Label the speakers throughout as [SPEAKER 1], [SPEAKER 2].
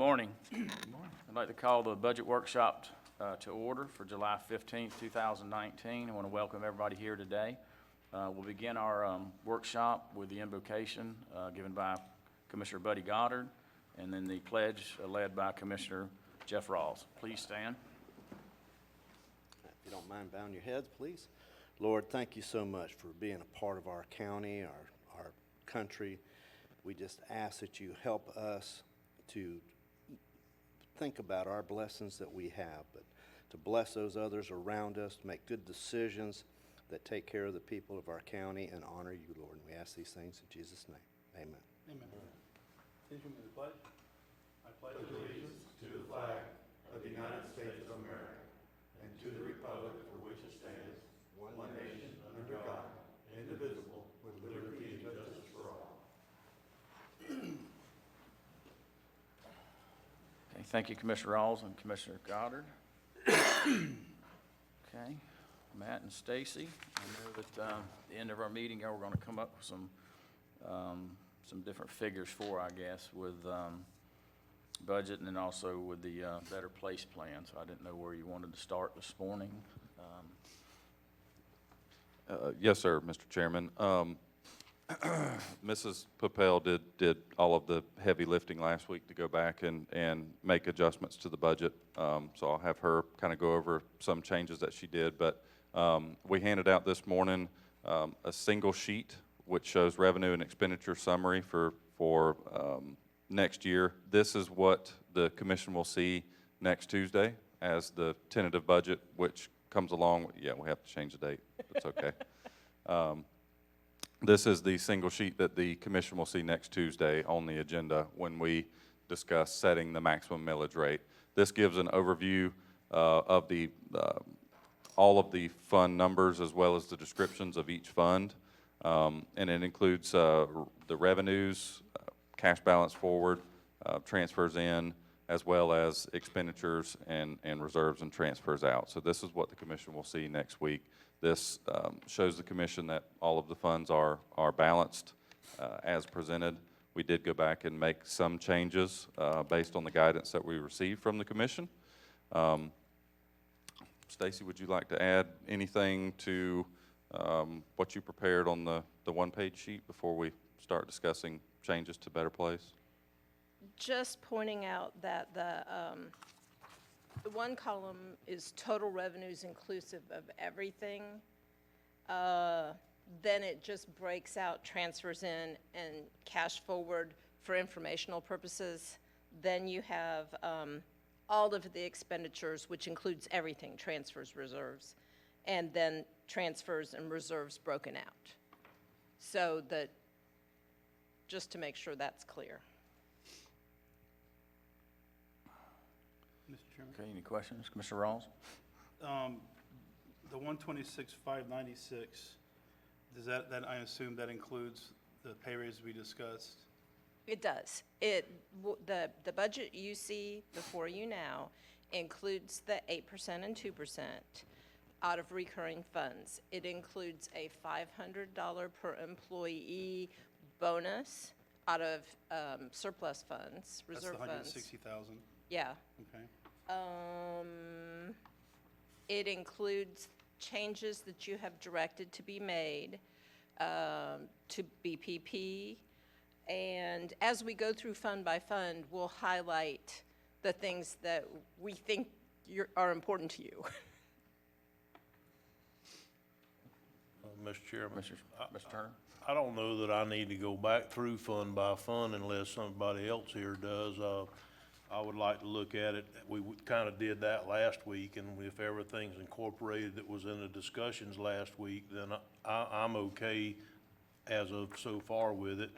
[SPEAKER 1] morning. I'd like to call the budget workshop to order for July 15th, 2019. I want to welcome everybody here today. We'll begin our workshop with the invocation given by Commissioner Buddy Goddard, and then the pledge led by Commissioner Jeff Rawls. Please stand.
[SPEAKER 2] If you don't mind bowing your heads, please. Lord, thank you so much for being a part of our county, our country. We just ask that you help us to think about our blessings that we have, but to bless those others around us, to make good decisions that take care of the people of our county and honor you, Lord. And we ask these things in Jesus' name. Amen.
[SPEAKER 3] Amen. Please give me the pledge. I pledge allegiance to the flag of the United States of America and to the republic for which it stands, one nation under God, indivisible, with liberty and justice for all.
[SPEAKER 1] Okay, thank you, Commissioner Rawls and Commissioner Goddard. Okay, Matt and Stacy, I know that at the end of our meeting, we're going to come up with some different figures for, I guess, with budget and then also with the Better Place plan. So I didn't know where you wanted to start this morning.
[SPEAKER 4] Yes, sir, Mr. Chairman. Mrs. Papel did all of the heavy lifting last week to go back and make adjustments to the budget. So I'll have her kind of go over some changes that she did. But we handed out this morning a single sheet which shows revenue and expenditure summary for next year. This is what the commission will see next Tuesday as the tentative budget, which comes along. Yeah, we have to change the date. It's okay. This is the single sheet that the commission will see next Tuesday on the agenda when we discuss setting the maximum millage rate. This gives an overview of all of the fund numbers as well as the descriptions of each fund. And it includes the revenues, cash balance forward, transfers in, as well as expenditures and reserves and transfers out. So this is what the commission will see next week. This shows the commission that all of the funds are balanced as presented. We did go back and make some changes based on the guidance that we received from the commission. Stacy, would you like to add anything to what you prepared on the one-page sheet before we start discussing changes to Better Place?
[SPEAKER 5] Just pointing out that the one column is total revenues inclusive of everything. Then it just breaks out transfers in and cash forward for informational purposes. Then you have all of the expenditures, which includes everything, transfers, reserves, and then transfers and reserves broken out. So that, just to make sure that's clear.
[SPEAKER 3] Mr. Chairman.
[SPEAKER 1] Okay, any questions? Commissioner Rawls?
[SPEAKER 3] The 126,596, does that I assume that includes the pay raise we discussed?
[SPEAKER 5] It does. The budget you see before you now includes the 8% and 2% out of recurring funds. It includes a $500 per employee bonus out of surplus funds, reserve funds.
[SPEAKER 3] That's the 160,000.
[SPEAKER 5] Yeah.
[SPEAKER 3] Okay.
[SPEAKER 5] It includes changes that you have directed to be made to BPP. And as we go through fund by fund, we'll highlight the things that we think are important to you.
[SPEAKER 6] Mr. Chairman,
[SPEAKER 1] Mr. Turner?
[SPEAKER 6] I don't know that I need to go back through fund by fund unless somebody else here does. I would like to look at it. We kind of did that last week, and if everything's incorporated that was in the discussions last week, then I'm okay as of so far with it.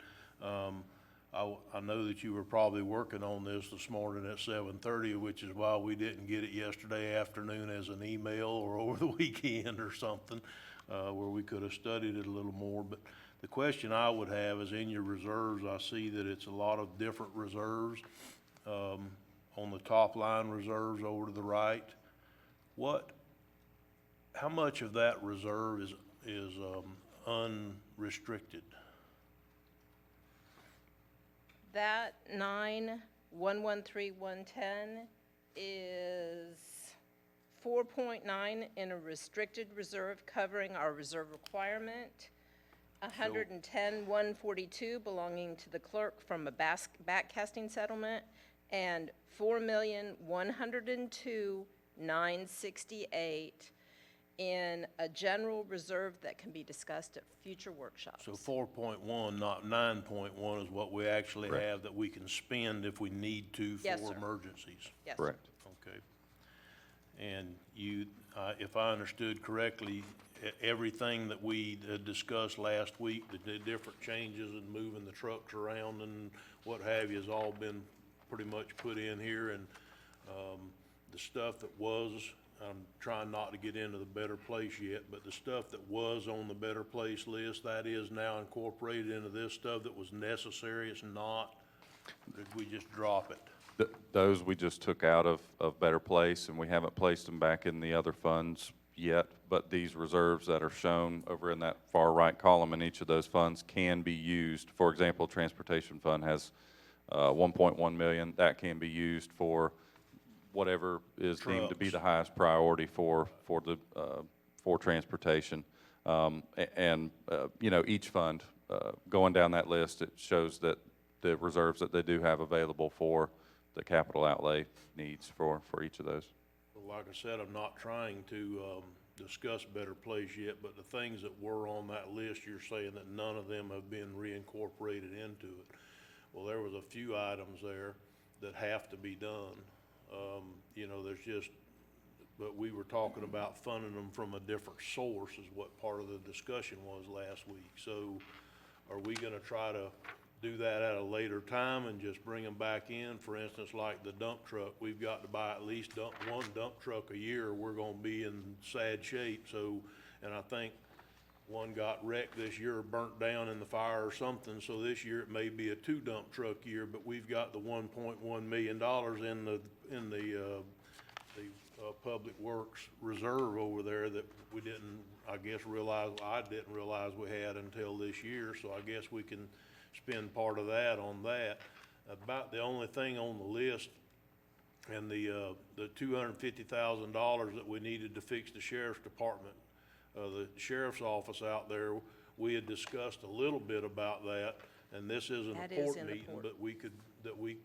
[SPEAKER 6] I know that you were probably working on this morning at 7:30, which is why we didn't get it yesterday afternoon as an email or over the weekend or something, where we could have studied it a little more. But the question I would have is, in your reserves, I see that it's a lot of different reserves. On the top line reserves over to the right, how much of that reserve is unrestricted?
[SPEAKER 5] That 9 113,110 is 4.9 in a restricted reserve covering our reserve requirement. 110,142 belonging to the clerk from a backcasting settlement, and 4,102,968 in a general reserve that can be discussed at future workshops.
[SPEAKER 6] So 4.1, not 9.1 is what we actually
[SPEAKER 4] Correct.
[SPEAKER 6] have that we can spend if we need to
[SPEAKER 5] Yes,
[SPEAKER 6] for
[SPEAKER 5] sir.
[SPEAKER 6] emergencies.
[SPEAKER 5] Yes.
[SPEAKER 4] Correct.
[SPEAKER 6] Okay. And you, if I understood correctly, everything that we discussed last week, the different changes and moving the trucks around and what have you, has all been pretty much put in here, and the stuff that was, I'm trying not to get into the Better Place yet, but the stuff that was on the Better Place list, that is now incorporated into this stuff that was necessary, it's not? Or did we just drop it?
[SPEAKER 4] Those we just took out of Better Place, and we haven't placed them back in the other funds yet, but these reserves that are shown over in that far right column in each of those funds can be used. For example, Transportation Fund has 1.1 million. That can be used for whatever is deemed to be the highest priority for transportation. You know, each fund, going down that list, it shows that the reserves that they do have available for the capital outlay needs for each of those.
[SPEAKER 6] Well, like I said, I'm not trying to discuss Better Place yet, but the things that were on that list, you're saying that none of them have been reincorporated into it. Well, there was a few items there that have to be done. You know, there's just, but we were talking about funding them from a different source is what part of the discussion was last week. So are we gonna try to do that at a later time and just bring them back in? For instance, like the dump truck, we've got to buy at least one dump truck a year. We're gonna be in sad shape. So, and I think one got wrecked this year, or burnt down in the fire or something. So this year it may be a 2 dump truck year, but we've got the $1.1 million in the Public Works Reserve over there that we didn't, I guess, I didn't realize we had until this year. So I guess we can spend part of that on that. About the only thing on the list, and the $250,000 that we needed to fix the sheriff's department, the sheriff's office out there, we had discussed a little bit about that, and this isn't
[SPEAKER 5] That
[SPEAKER 6] a
[SPEAKER 5] is
[SPEAKER 6] port
[SPEAKER 5] in the
[SPEAKER 6] meeting,
[SPEAKER 5] port.
[SPEAKER 6] but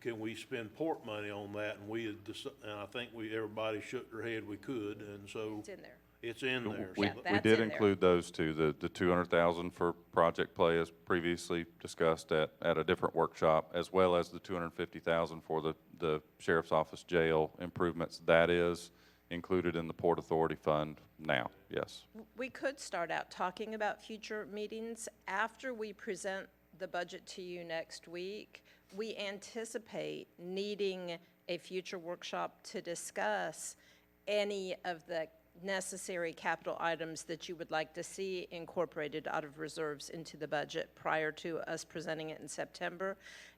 [SPEAKER 6] can we spend port money on that? And we had, and I think everybody shook their head we could, and so.
[SPEAKER 5] It's in there.
[SPEAKER 6] It's in there.
[SPEAKER 4] We
[SPEAKER 5] Yeah,
[SPEAKER 6] So
[SPEAKER 5] that's
[SPEAKER 4] did
[SPEAKER 5] in there.
[SPEAKER 4] include those two, the 200,000 for Project Play as previously discussed at a different workshop, as well as the 250,000 for the Sheriff's Office jail improvements. That is included in the Port Authority Fund now, yes.
[SPEAKER 5] We could start out talking about future meetings. After we present the budget to you next week, we anticipate needing a future workshop to discuss any of the necessary capital items that you would like to see incorporated out of reserves into the budget prior to us presenting it in September.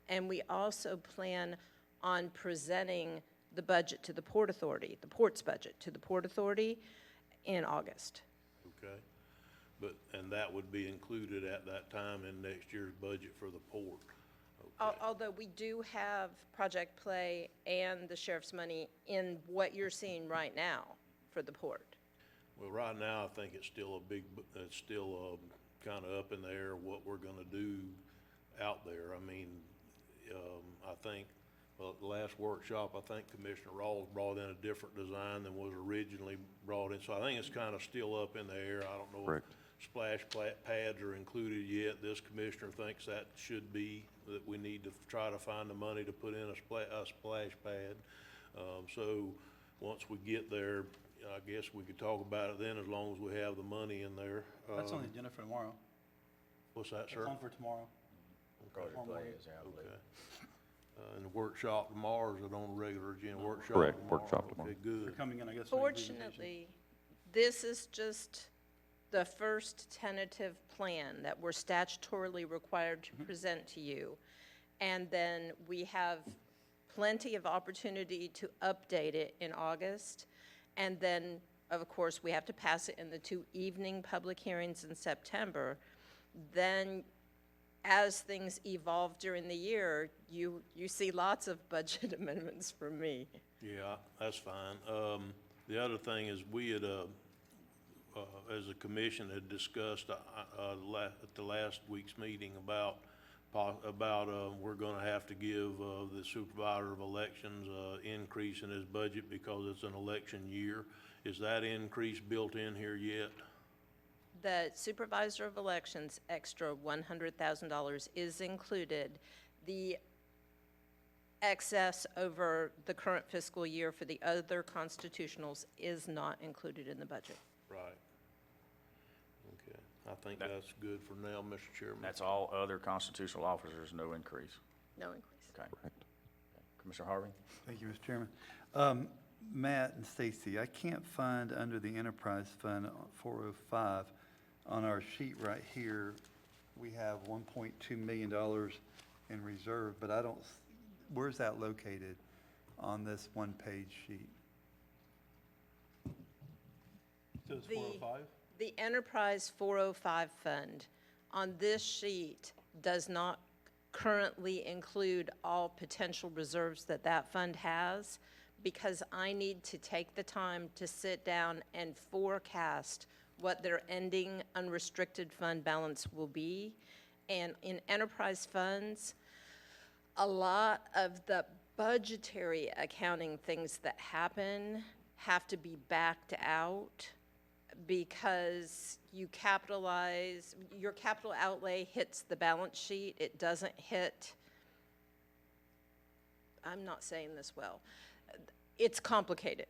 [SPEAKER 5] And we also plan on presenting the budget to the Port Authority, the port's budget to the Port Authority in August.
[SPEAKER 6] Okay, but, and that would be included at that time in next year's budget for the port. Okay.
[SPEAKER 5] Although we do have Project Play and the sheriff's money in what you're seeing right now for the port.
[SPEAKER 6] Well, right now, I think it's still it's still kind of up in the air what we're gonna do out there. I mean, I think, well, at the last workshop, I think Commissioner Rawls brought in a different design than was originally brought in. So I think it's kind of still up in the air. I don't know
[SPEAKER 4] Correct.
[SPEAKER 6] if splash pads are included yet. This commissioner thinks that should be, that we need to try to find the money to put in a splash pad. So once we get there, I guess we could talk about it then, as long as we have the money in there.
[SPEAKER 7] That's on the agenda for tomorrow.
[SPEAKER 6] What's that,
[SPEAKER 7] It's
[SPEAKER 6] sir?
[SPEAKER 7] on for tomorrow.
[SPEAKER 1] Project
[SPEAKER 7] One
[SPEAKER 1] Play
[SPEAKER 7] more.
[SPEAKER 1] is out, I believe.
[SPEAKER 6] Okay. And the workshop tomorrow, is it on the regular agenda? Workshop
[SPEAKER 4] Correct,
[SPEAKER 6] tomorrow?
[SPEAKER 4] workshop tomorrow.
[SPEAKER 6] Okay,
[SPEAKER 7] They're
[SPEAKER 6] good.
[SPEAKER 7] coming in, I guess. for a presentation.
[SPEAKER 5] Fortunately, this is just the first tentative plan that we're statutorily required to present to you. And then we have plenty of opportunity to update it in August. And then, of course, we have to pass it in the 2 evening public hearings in September. Then as things evolve during the year, you see lots of budget amendments from me.
[SPEAKER 6] Yeah, that's fine. The other thing is, we had, as a commission, had discussed, at the last week's meeting about, we're gonna have to give, the supervisor of elections, increase in his budget because it's an election year. Is that increase built in here yet?
[SPEAKER 5] The supervisor of elections extra $100,000 is included. The excess over the current fiscal year for the other constitutionals is not included in the budget.
[SPEAKER 6] Right. Okay, I think that's good for now, Mr. Chairman.
[SPEAKER 1] That's all other constitutional officers, no increase.
[SPEAKER 5] No increase.
[SPEAKER 1] Okay. Commissioner Harvey?
[SPEAKER 7] Thank you, Mr. Chairman. Matt and Stacy, I can't find under the Enterprise Fund 405, on our sheet right here, we have $1.2 million in reserve, but I don't, where's that located on this one-page sheet?
[SPEAKER 6] So it's
[SPEAKER 5] The-
[SPEAKER 6] 405?
[SPEAKER 5] The Enterprise 405 Fund on this sheet does not currently include all potential reserves that that fund has, because I need to take the time to sit down and forecast what their ending unrestricted fund balance will be. And in enterprise funds, a lot of the budgetary accounting things that happen have to be backed out because you capitalize, your capital outlay hits the balance sheet. It doesn't hit, I'm not saying this well. It's complicated,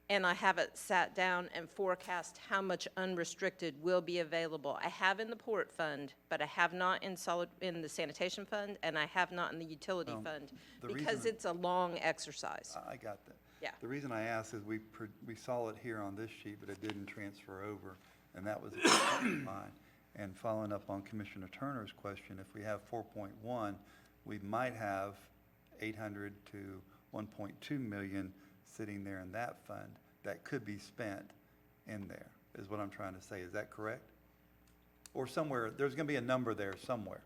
[SPEAKER 5] and I haven't sat down and forecast how much unrestricted will be available. I have in the port fund, but I have not in the sanitation fund, and I have not in the utility
[SPEAKER 7] Well,
[SPEAKER 5] fund,
[SPEAKER 7] the
[SPEAKER 5] because
[SPEAKER 7] reason-
[SPEAKER 5] it's a long exercise.
[SPEAKER 7] I got that.
[SPEAKER 5] Yeah.
[SPEAKER 7] The reason I asked is we saw it here on this sheet, but it didn't transfer over, and that was fine. And following up on Commissioner Turner's question, if we have 4.1, we might have 800 to 1.2 million sitting there in that fund that could be spent in there, is what I'm trying to say. Is that correct? Or somewhere, there's going to be a number there somewhere.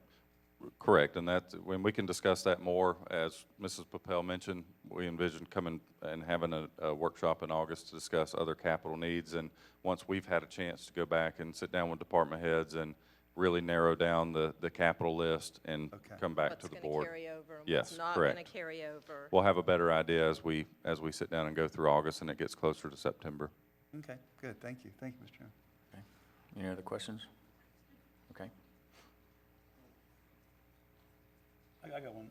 [SPEAKER 4] Correct, and that, when we can discuss that more, as Mrs. Papel mentioned, we envision coming and having a workshop in August to discuss other capital needs, and once we've had a chance to go back and sit down with department heads and really narrow down the capital list and
[SPEAKER 7] Okay.
[SPEAKER 4] come back to the
[SPEAKER 5] What's
[SPEAKER 4] board.
[SPEAKER 5] going to carry over and
[SPEAKER 4] Yes,
[SPEAKER 5] what's not going to
[SPEAKER 4] correct.
[SPEAKER 5] carry over.
[SPEAKER 4] We'll have a better idea as we sit down and go through August and it gets closer to September.
[SPEAKER 7] Okay, good, thank you. Thank you, Mr. Chairman.
[SPEAKER 1] Okay. Any other questions? Okay.
[SPEAKER 7] I got one.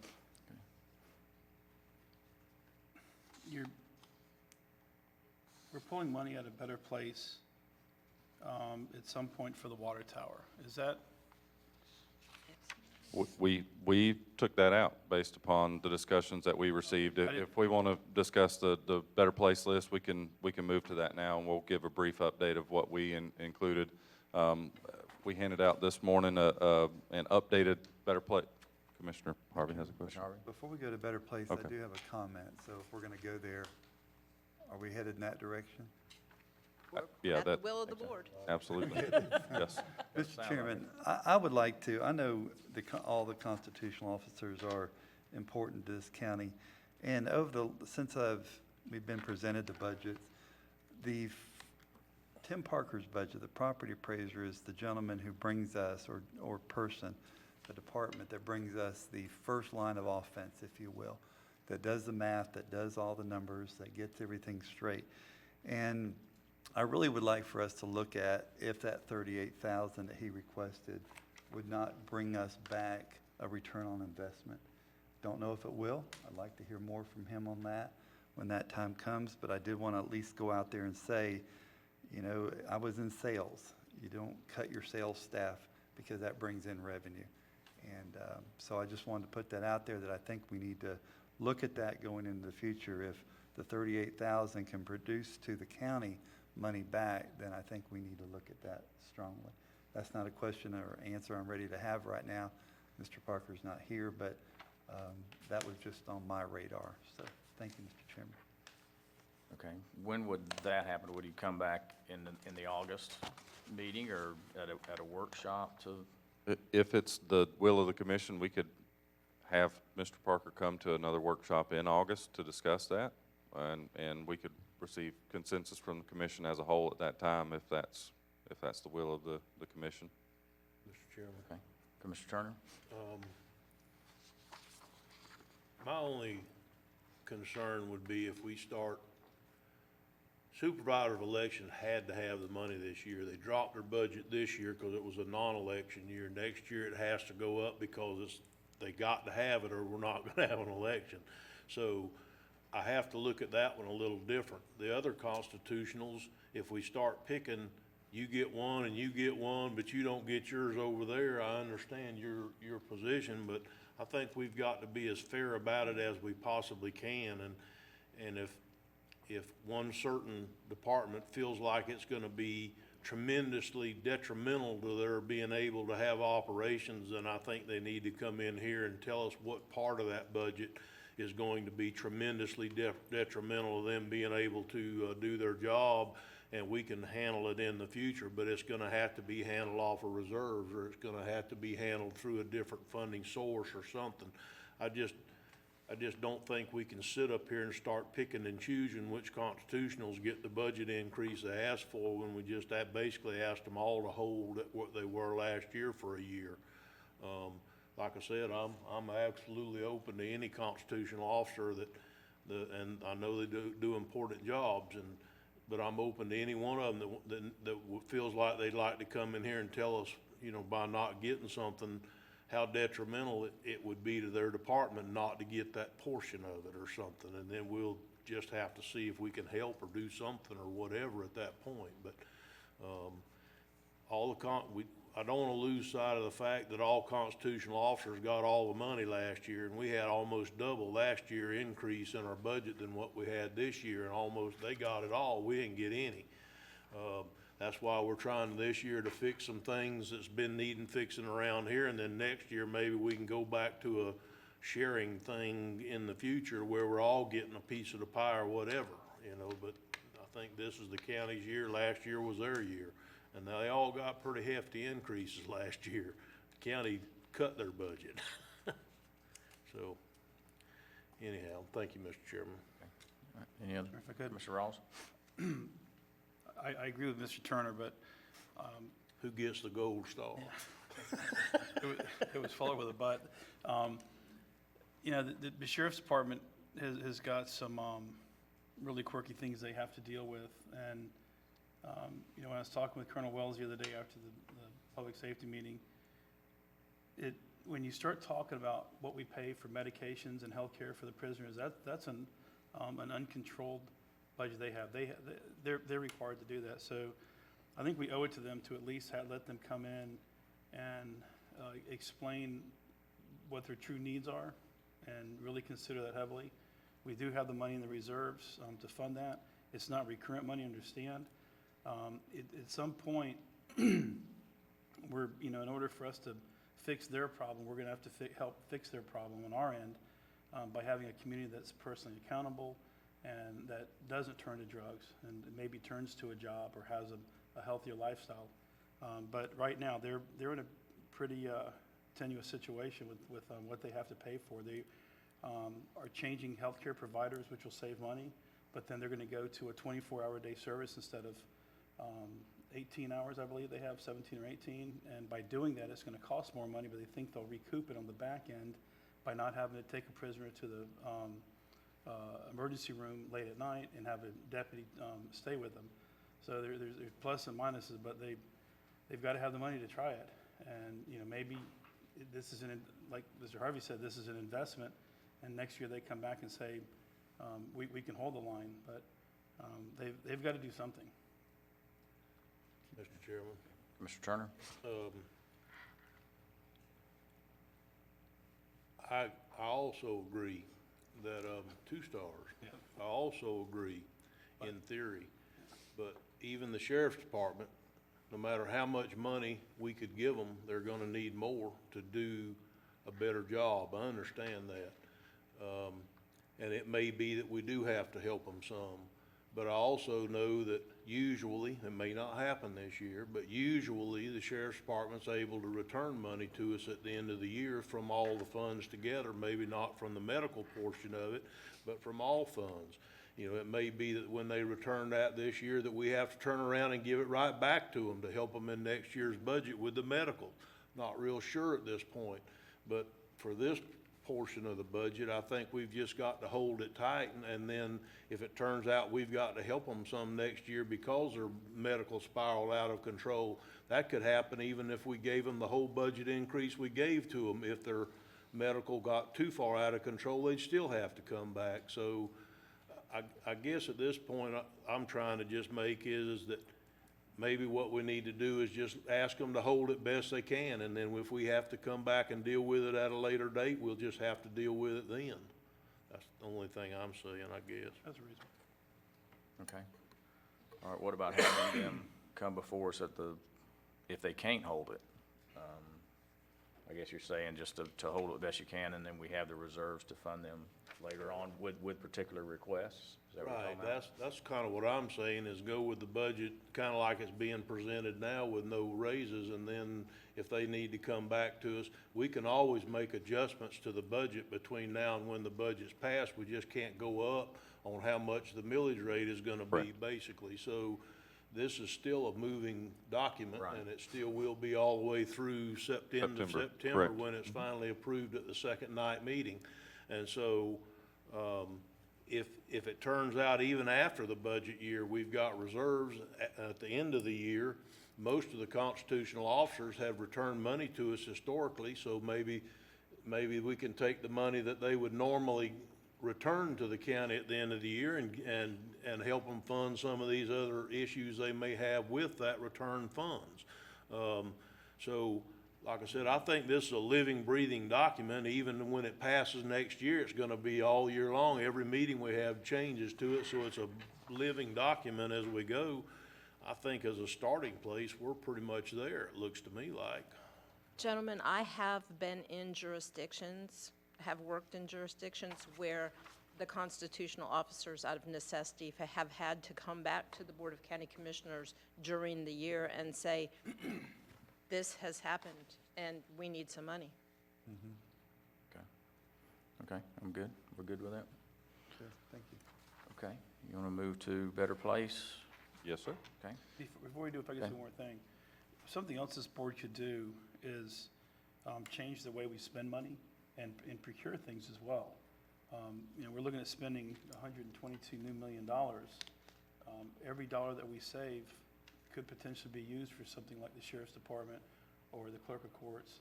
[SPEAKER 8] We're pulling money at a better place at some point for the water tower. Is that,
[SPEAKER 4] We took that out based upon the discussions that we received. If we want to discuss the better place list, we can move to that now, and we'll give a brief update of what we included. We handed out this morning an updated better place. Commissioner Harvey has a question.
[SPEAKER 1] Harvey?
[SPEAKER 7] Before we go to better place, I
[SPEAKER 4] Okay.
[SPEAKER 7] do have a comment. So if we're going to go there, are we headed in that direction?
[SPEAKER 4] Yeah,
[SPEAKER 5] At the
[SPEAKER 4] that,
[SPEAKER 5] will of the board.
[SPEAKER 4] absolutely, yes.
[SPEAKER 7] Mr. Chairman, I would like to, I know all the constitutional officers are important to this county, and since we've been presented the budgets, Tim Parker's budget, the property appraiser, is the gentleman who brings us, or person, the department that brings us the first line of offense, if you will, that does the math, that does all the numbers, that gets everything straight. And I really would like for us to look at if that 38,000 that he requested would not bring us back a return on investment. Don't know if it will. I'd like to hear more from him on that when that time comes, but I did want to at least go out there and say, you know, I was in sales. You don't cut your sales staff because that brings in revenue. And so I just wanted to put that out there, that I think we need to look at that going into the future. If the 38,000 can produce to the county money back, then I think we need to look at that strongly. That's not a question or answer I'm ready to have right now. Mr. Parker's not here, but that was just on my radar. So thank you, Mr. Chairman.
[SPEAKER 1] Okay. When would that happen? Would you come back in the August meeting or at a workshop to
[SPEAKER 4] If it's the will of the commission, we could have Mr. Parker come to another workshop in August to discuss that, and we could receive consensus from the commission as a whole at that time, if that's the will of the commission.
[SPEAKER 6] Mr. Chairman.
[SPEAKER 1] Okay. Commissioner Turner?
[SPEAKER 6] My only concern would be if we start, supervisor of election had to have the money this year. They dropped their budget this year because it was a non-election year. Next year it has to go up because they got to have it or we're not gonna have an election. So I have to look at that one a little different. The other constitutionals, if we start picking, you get one and you get one, but you don't get yours over there, I understand your position, but I think we've got to be as fair about it as we possibly can. And if one certain department feels like it's gonna be tremendously detrimental to their being able to have operations, then I think they need to come in here and tell us what part of that budget is going to be tremendously detrimental to them being able to do their job, and we can handle it in the future, but it's gonna have to be handled off of reserves, or it's gonna have to be handled through a different funding source or something. I just don't think we can sit up here and start picking and choosing which constitutionals get the budget increase they asked for when we just basically asked them all to hold at what they were last year for a year. Like I said, I'm absolutely open to any constitutional officer and I know they do important jobs, but I'm open to any one of them that feels like they'd like to come in here and tell us, by not getting something, how detrimental it would be to their department not to get that portion of it or something. And then we'll just have to see if we can help or do something or whatever at that point. But I don't want to lose sight of the fact that all constitutional officers got all the money last year, and we had almost double last year increase in our budget than what we had this year, and almost they got it all. We didn't get any. That's why we're trying this year to fix some things that's been needing fixing around here, and then next year maybe we can go back to a sharing thing in the future where we're all getting a piece of the pie or whatever, but I think this is the county's year. Last year was their year, and they all got pretty hefty increases last year. The county cut their budget. So anyhow, thank you, Mr. Chairman.
[SPEAKER 1] All right. Any other?
[SPEAKER 8] If I could.
[SPEAKER 1] Commissioner Rawls?
[SPEAKER 8] I agree with Mr. Turner, but
[SPEAKER 6] Who gets the gold star?
[SPEAKER 8] it was followed with a but. The sheriff's department has got some really quirky things they have to deal with. And, when I was talking with Colonel Wells the other day after the public safety meeting, when you start talking about what we pay for medications and health care for the prisoners, that's an uncontrolled budget they have. They're required to do that. So I think we owe it to them to at least let them come in and explain what their true needs are and really consider that heavily. We do have the money in the reserves to fund that. It's not recurrent money, understand. At some point, we're, in order for us to fix their problem, we're gonna have to help fix their problem on our end by having a community that's personally accountable and that doesn't turn to drugs and maybe turns to a job or has a healthier lifestyle. But right now, they're in a pretty tenuous situation with what they have to pay for. They are changing healthcare providers, which will save money, but then they're gonna go to a 24-hour day service instead of 18 hours, I believe they have, 17 or 18. And by doing that, it's gonna cost more money, but they think they'll recoup it on the back end by not having to take a prisoner to the emergency room late at night and have a deputy stay with them. So there's plus and minuses, but they've got to have the money to try it. And maybe this is like Mr. Harvey said, this is an investment, and next year they come back and say we can hold the line, but they've got to do something.
[SPEAKER 6] Mr. Chairman.
[SPEAKER 1] Mr. Turner?
[SPEAKER 6] I also agree that 2 stars.
[SPEAKER 8] Yeah.
[SPEAKER 6] I also agree in theory, but even the sheriff's department, no matter how much money we could give them, they're gonna need more to do a better job. I understand that. And it may be that we do have to help them some, But I also know that usually, it may not happen this year, but usually the sheriff's department's able to return money to us at the end of the year from all the funds together, maybe not from the medical portion of it, but from all funds. You know, it may be that when they return that this year, that we have to turn around and give it right back to them to help them in next year's budget with the medical. Not real sure at this point, but for this portion of the budget, I think we've just got to hold it tight, and then if it turns out we've got to help them some next year because their medical spiraled out of control, that could happen even if we gave them the whole budget increase we gave to them. If their medical got too far out of control, they'd still have to come back. So I guess at this point, I'm trying to just make is that maybe what we need to do is just ask them to hold it best they can, and then if we have to come back and deal with it at a later date, we'll just have to deal with it then. That's the only thing I'm saying, I guess.
[SPEAKER 8] That's reasonable.
[SPEAKER 1] Okay. All right, what about having them come before us if they can't hold it? I guess you're saying just to hold it best you can, and then we have the reserves to fund them later on with particular requests? Is that what you're
[SPEAKER 6] Right,
[SPEAKER 1] talking about?
[SPEAKER 6] that's kind of what I'm saying, is go with the budget, kind of like it's being presented now with no raises, and then if they need to come back to us, we can always make adjustments to the budget between now and when the budget's passed. We just can't go up on how much the millage rate is gonna be,
[SPEAKER 4] Correct.
[SPEAKER 6] basically. So this is still a moving document,
[SPEAKER 1] Right.
[SPEAKER 6] and it still will be all the way through September,
[SPEAKER 4] correct.
[SPEAKER 6] when it's finally approved at the second night meeting. And so, if it turns out even after the budget year, we've got reserves at the end of the year, most of the constitutional officers have returned money to us historically, so maybe we can take the money that they would normally return to the county at the end of the year and help them fund some of these other issues they may have with that return funds. So, like I said, I think this is a living, breathing document. Even when it passes next year, it's gonna be all year long. Every meeting we have changes to it, so it's a living document as we go. I think as a starting place, we're pretty much there, it looks to me like.
[SPEAKER 5] Gentlemen, I have been in jurisdictions, have worked in jurisdictions where the constitutional officers, out of necessity, have had to come back to the Board of County Commissioners during the year and say, this has happened, and we need some money.
[SPEAKER 1] Okay, I'm good. We're good with that?
[SPEAKER 7] Sure, thank you.
[SPEAKER 1] Okay, you want to move to Better Place?
[SPEAKER 4] Yes, sir.
[SPEAKER 1] Okay,
[SPEAKER 8] Before we do, if I could say
[SPEAKER 1] Okay.
[SPEAKER 8] one more thing. Something else this board should do is change the way we spend money and procure things as well. You know, we're looking at spending $122 new million. Every dollar that we save could potentially be used for something like the Sheriff's Department or the Clerk of Courts.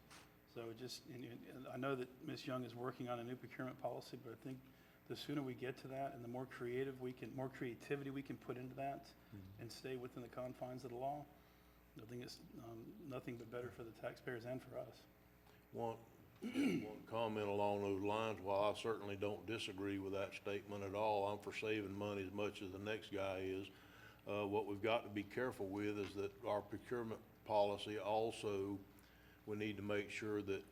[SPEAKER 8] So just, and I know that Ms. Young is working on a new procurement policy, but I think the sooner we get to that and the more creativity we can put into that and stay within the confines of the law, I think it's nothing but better for the taxpayers and for us.
[SPEAKER 6] One comment along those lines, while I certainly don't disagree with that statement at all, I'm for saving money as much as the next guy is. What we've got to be careful with is that our procurement policy also, we need to make sure that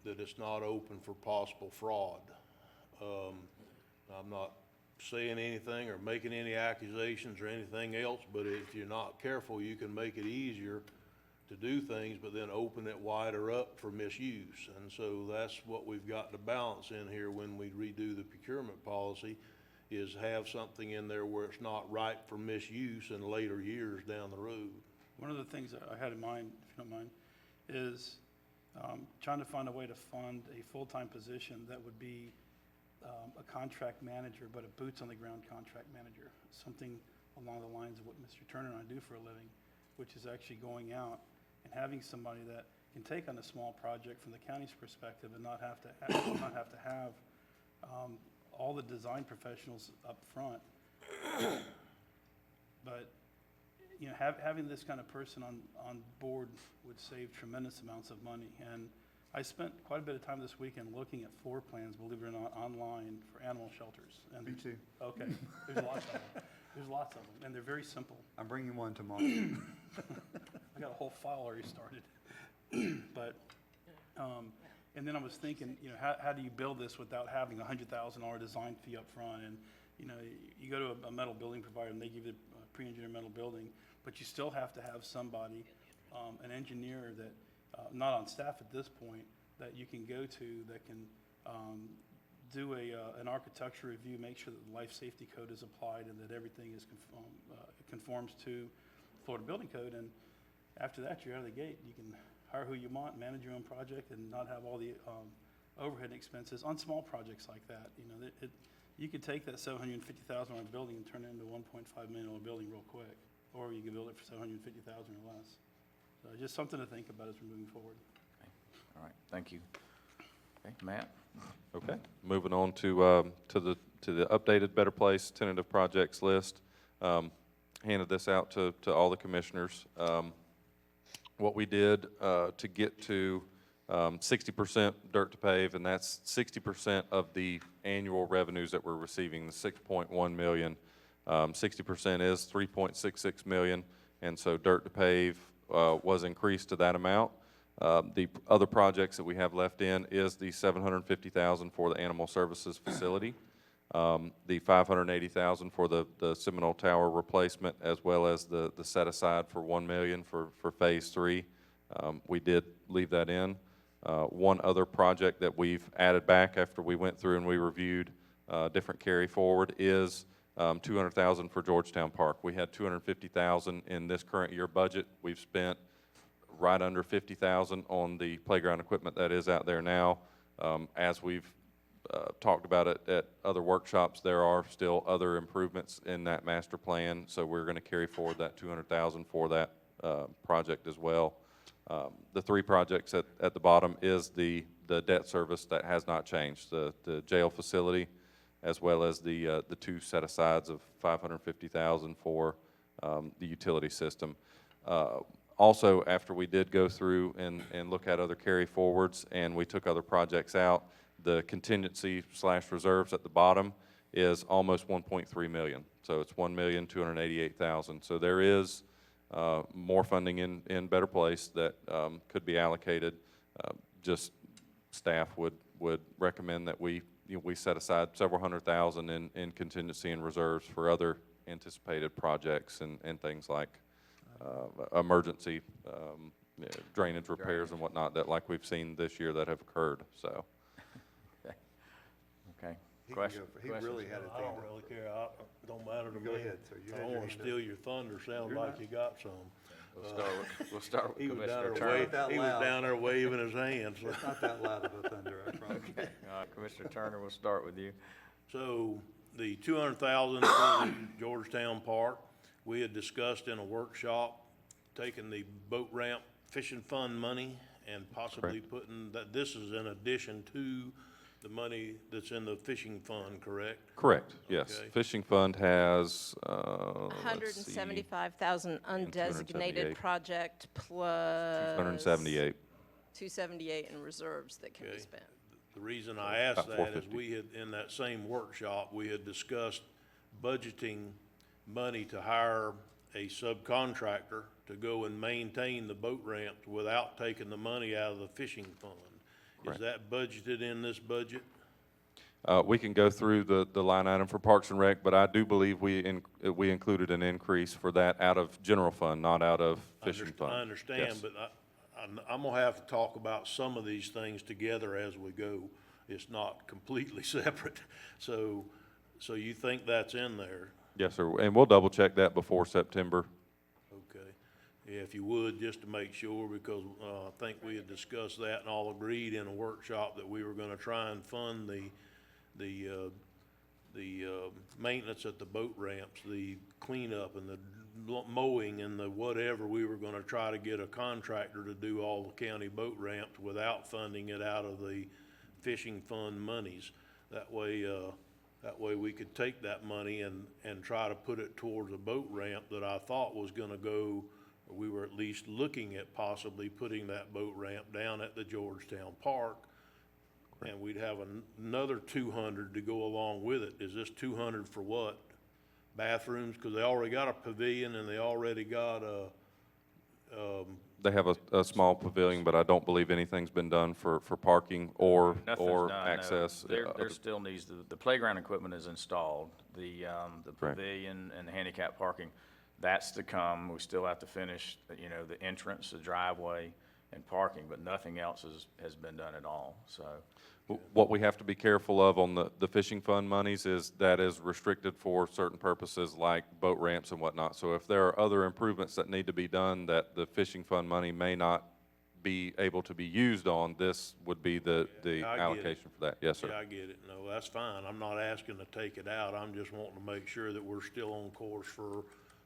[SPEAKER 6] it's not open for possible fraud. I'm not saying anything or making any accusations or anything else, but if you're not careful, you can make it easier to do things, but then open it wider up for misuse. And so that's what we've got to balance in here when we redo the procurement policy, is have something in there where it's not ripe for misuse in later years down the road.
[SPEAKER 8] One of the things that I had in mind, if you don't mind, is trying to find a way to fund a full-time position that would be a contract manager, but a boots-on-the-ground contract manager, something along the lines of what Mr. Turner and I do for a living, which is actually going out and having somebody that can take on a small project from the county's perspective and not have to have all the design professionals up front. But, you know, having this kind of person on board would save tremendous amounts of money. And I spent quite a bit of time this weekend looking at floor plans, believe it or not, online for animal shelters. And
[SPEAKER 7] Me too.
[SPEAKER 8] Okay, there's lots of them. There's lots of them, and they're very simple.
[SPEAKER 7] I'm bringing one tomorrow.
[SPEAKER 8] I got a whole file already started. But And then I was thinking, you know, how do you build this without having a $100,000 design fee up front? And, you know, you go to a metal building provider and they give you a pre-engineered metal building, but you still have to have somebody, an engineer that, not on staff at this point, that you can go to that can do an architecture review, make sure that the life safety code is applied and that everything is conforms to Florida Building Code. And after that, you're out of the gate. You can hire who you want, manage your own project, and not have all the overhead expenses on small projects like that. You know, you could take that $750,000 building and turn it into a $1.5 million building real quick, or you could build it for $750,000 or less. So just something to think about as we're moving forward.
[SPEAKER 1] All right, thank you. Okay, Matt?
[SPEAKER 4] Okay, moving on to the updated Better Place tentative projects list. Handed this out to all the commissioners. What we did to get to 60% dirt to pave, and that's 60% of the annual revenues that we're receiving, the 6.1 million. 60% is 3.66 million, and so dirt to pave was increased to that amount. The other projects that we have left in is the $750,000 for the animal services facility, the $580,000 for the Seminole Tower replacement, as well as the set aside for $1 million for phase 3. We did leave that in. One other project that we've added back after we went through and we reviewed different carry forward is $200,000 for Georgetown Park. We had $250,000 in this current year budget. We've spent right under $50,000 on the playground equipment that is out there now. As we've talked about it at other workshops, there are still other improvements in that master plan, so we're going to carry forward that $200,000 for that project as well. The three projects at the bottom is the debt service that has not changed, the jail facility, as well as the two set-asides of $550,000 for the utility system. Also, after we did go through and look at other carry forwards and we took other projects out, the contingency / reserves at the bottom is almost 1.3 million. So it's 1,288,000. So there is more funding in Better Place that could be allocated. Just staff would recommend that we set aside several $100,000 in contingency and reserves for other anticipated projects and things like emergency drainage repairs and whatnot that like we've seen this year that have occurred. So.
[SPEAKER 1] Okay.
[SPEAKER 2] He can
[SPEAKER 1] Question?
[SPEAKER 2] go for- he
[SPEAKER 1] Questions?
[SPEAKER 2] really had
[SPEAKER 6] I
[SPEAKER 2] it
[SPEAKER 6] don't
[SPEAKER 2] down.
[SPEAKER 6] really care. Don't matter to me.
[SPEAKER 2] Go ahead, sir. You
[SPEAKER 6] I
[SPEAKER 2] had
[SPEAKER 6] don't
[SPEAKER 2] your
[SPEAKER 6] want to
[SPEAKER 2] hand
[SPEAKER 6] steal your thunder. Sounds
[SPEAKER 2] You're
[SPEAKER 6] like
[SPEAKER 2] not.
[SPEAKER 6] you got some.
[SPEAKER 1] We'll start with
[SPEAKER 6] He was down
[SPEAKER 1] Commissioner
[SPEAKER 6] there
[SPEAKER 1] Turner.
[SPEAKER 2] That
[SPEAKER 6] he was
[SPEAKER 2] loud.
[SPEAKER 6] down there waving his hands.
[SPEAKER 2] It's not that loud of a thunder, I promise.
[SPEAKER 1] All right, Commissioner Turner, we'll start with you.
[SPEAKER 6] So the $200,000 for the Georgetown Park, we had discussed in a workshop, taking the boat ramp fishing fund money and possibly putting that, this is in addition to the money that's in the fishing fund, correct?
[SPEAKER 4] Correct, yes.
[SPEAKER 6] Okay.
[SPEAKER 4] Fishing fund has, let's see,
[SPEAKER 5] 175,000 undesignated
[SPEAKER 4] 278.
[SPEAKER 5] project plus
[SPEAKER 4] 278.
[SPEAKER 5] 278 in reserves that can be
[SPEAKER 6] Okay.
[SPEAKER 5] spent.
[SPEAKER 6] The reason I asked
[SPEAKER 4] About
[SPEAKER 6] that is
[SPEAKER 4] 450.
[SPEAKER 6] we had, in that same workshop, we had discussed budgeting money to hire a subcontractor to go and maintain the boat ramps without taking the money out of the fishing fund. Is
[SPEAKER 4] Correct.
[SPEAKER 6] that budgeted in this budget?
[SPEAKER 4] We can go through the line item for Parks and Rec, but I do believe we included an increase for that out of general fund, not out of fishing fund.
[SPEAKER 6] I understand,
[SPEAKER 4] Yes.
[SPEAKER 6] but I'm gonna have to talk about some of these things together as we go. It's not completely separate. So you think that's in there?
[SPEAKER 4] Yes, sir, and we'll double check that before September.
[SPEAKER 6] Okay. Yeah, if you would, just to make sure, because I think we had discussed that and all agreed in a workshop that we were gonna try and fund the maintenance at the boat ramps, the cleanup and the mowing and the whatever. We were gonna try to get a contractor to do all the county boat ramps without funding it out of the fishing fund monies. That way we could take that money and try to put it towards a boat ramp that I thought was gonna go, or we were at least looking at possibly putting that boat ramp down at the Georgetown Park. And we'd have another 200 to go along with it. Is this 200 for what? Bathrooms? Because they already got a pavilion and they already got
[SPEAKER 4] They have a small pavilion, but I don't believe anything's been done for parking or
[SPEAKER 1] Nothing's done, no.
[SPEAKER 4] access.
[SPEAKER 1] There still needs, the playground equipment is installed. The
[SPEAKER 4] Right.
[SPEAKER 1] pavilion and the handicap parking, that's to come. We still have to finish, you know, the entrance, the driveway, and parking, but nothing else has been done at all, so.
[SPEAKER 4] What we have to be careful of on the fishing fund monies is that is restricted for certain purposes like boat ramps and whatnot. So if there are other improvements that need to be done that the fishing fund money may not be able to be used on, this would be the
[SPEAKER 6] I get it.
[SPEAKER 4] allocation for that. Yes, sir.
[SPEAKER 6] Yeah, I get it. No, that's fine. I'm not asking to take it out. I'm just wanting to make sure that we're still on course for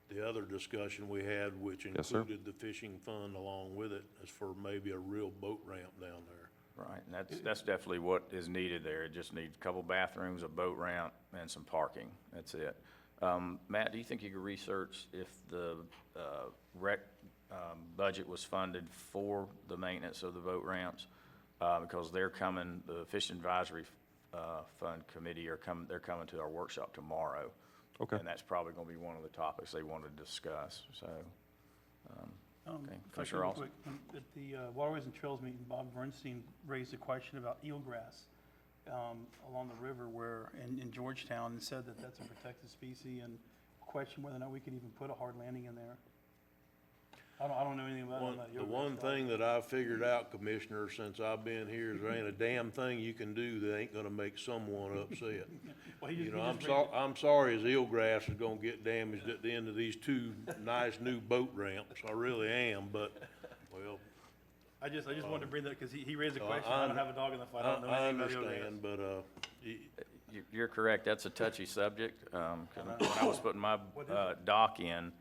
[SPEAKER 6] the other discussion we had, which
[SPEAKER 4] Yes, sir.
[SPEAKER 6] included the fishing fund along with it, as for maybe a real boat ramp down there.
[SPEAKER 1] Right, and that's definitely what is needed there. It just needs a couple bathrooms, a boat ramp, and some parking. That's it. Matt, do you think you could research if the rec budget was funded for the maintenance of the boat ramps? Because they're coming, the Fish Advisory Fund Committee they're coming to our workshop tomorrow.
[SPEAKER 4] Okay.
[SPEAKER 1] And that's probably going to be one of the topics they want to discuss, so. Okay,
[SPEAKER 8] If I could
[SPEAKER 1] Commissioner
[SPEAKER 8] real
[SPEAKER 1] Alston.
[SPEAKER 8] quick, At the Waterways and Trails meeting, Bob Bernstein raised a question about eelgrass along the river where, in Georgetown, and said that that's a protected species, and questioned whether or not we could even put a hard landing in there. I don't know anything about
[SPEAKER 6] The
[SPEAKER 8] eelgrass.
[SPEAKER 6] one thing that I've figured out, Commissioner, since I've been here, is there ain't a damn thing you can do that ain't gonna make someone upset.
[SPEAKER 8] Well, he
[SPEAKER 6] You
[SPEAKER 8] just-
[SPEAKER 6] know,
[SPEAKER 8] he
[SPEAKER 6] I'm
[SPEAKER 8] just raised it.
[SPEAKER 6] I'm sorry his eelgrass is gonna get damaged at the end of these two nice new boat ramps. I really am, but, well,
[SPEAKER 8] I just wanted to bring that, because he raised a
[SPEAKER 6] No,
[SPEAKER 8] question.
[SPEAKER 6] I
[SPEAKER 8] I don't have a dog in the fight. I don't know
[SPEAKER 6] I
[SPEAKER 8] anything about eelgrass.
[SPEAKER 6] understand, but,
[SPEAKER 1] You're correct, that's a touchy subject. 'Cause when I was putting my dock in,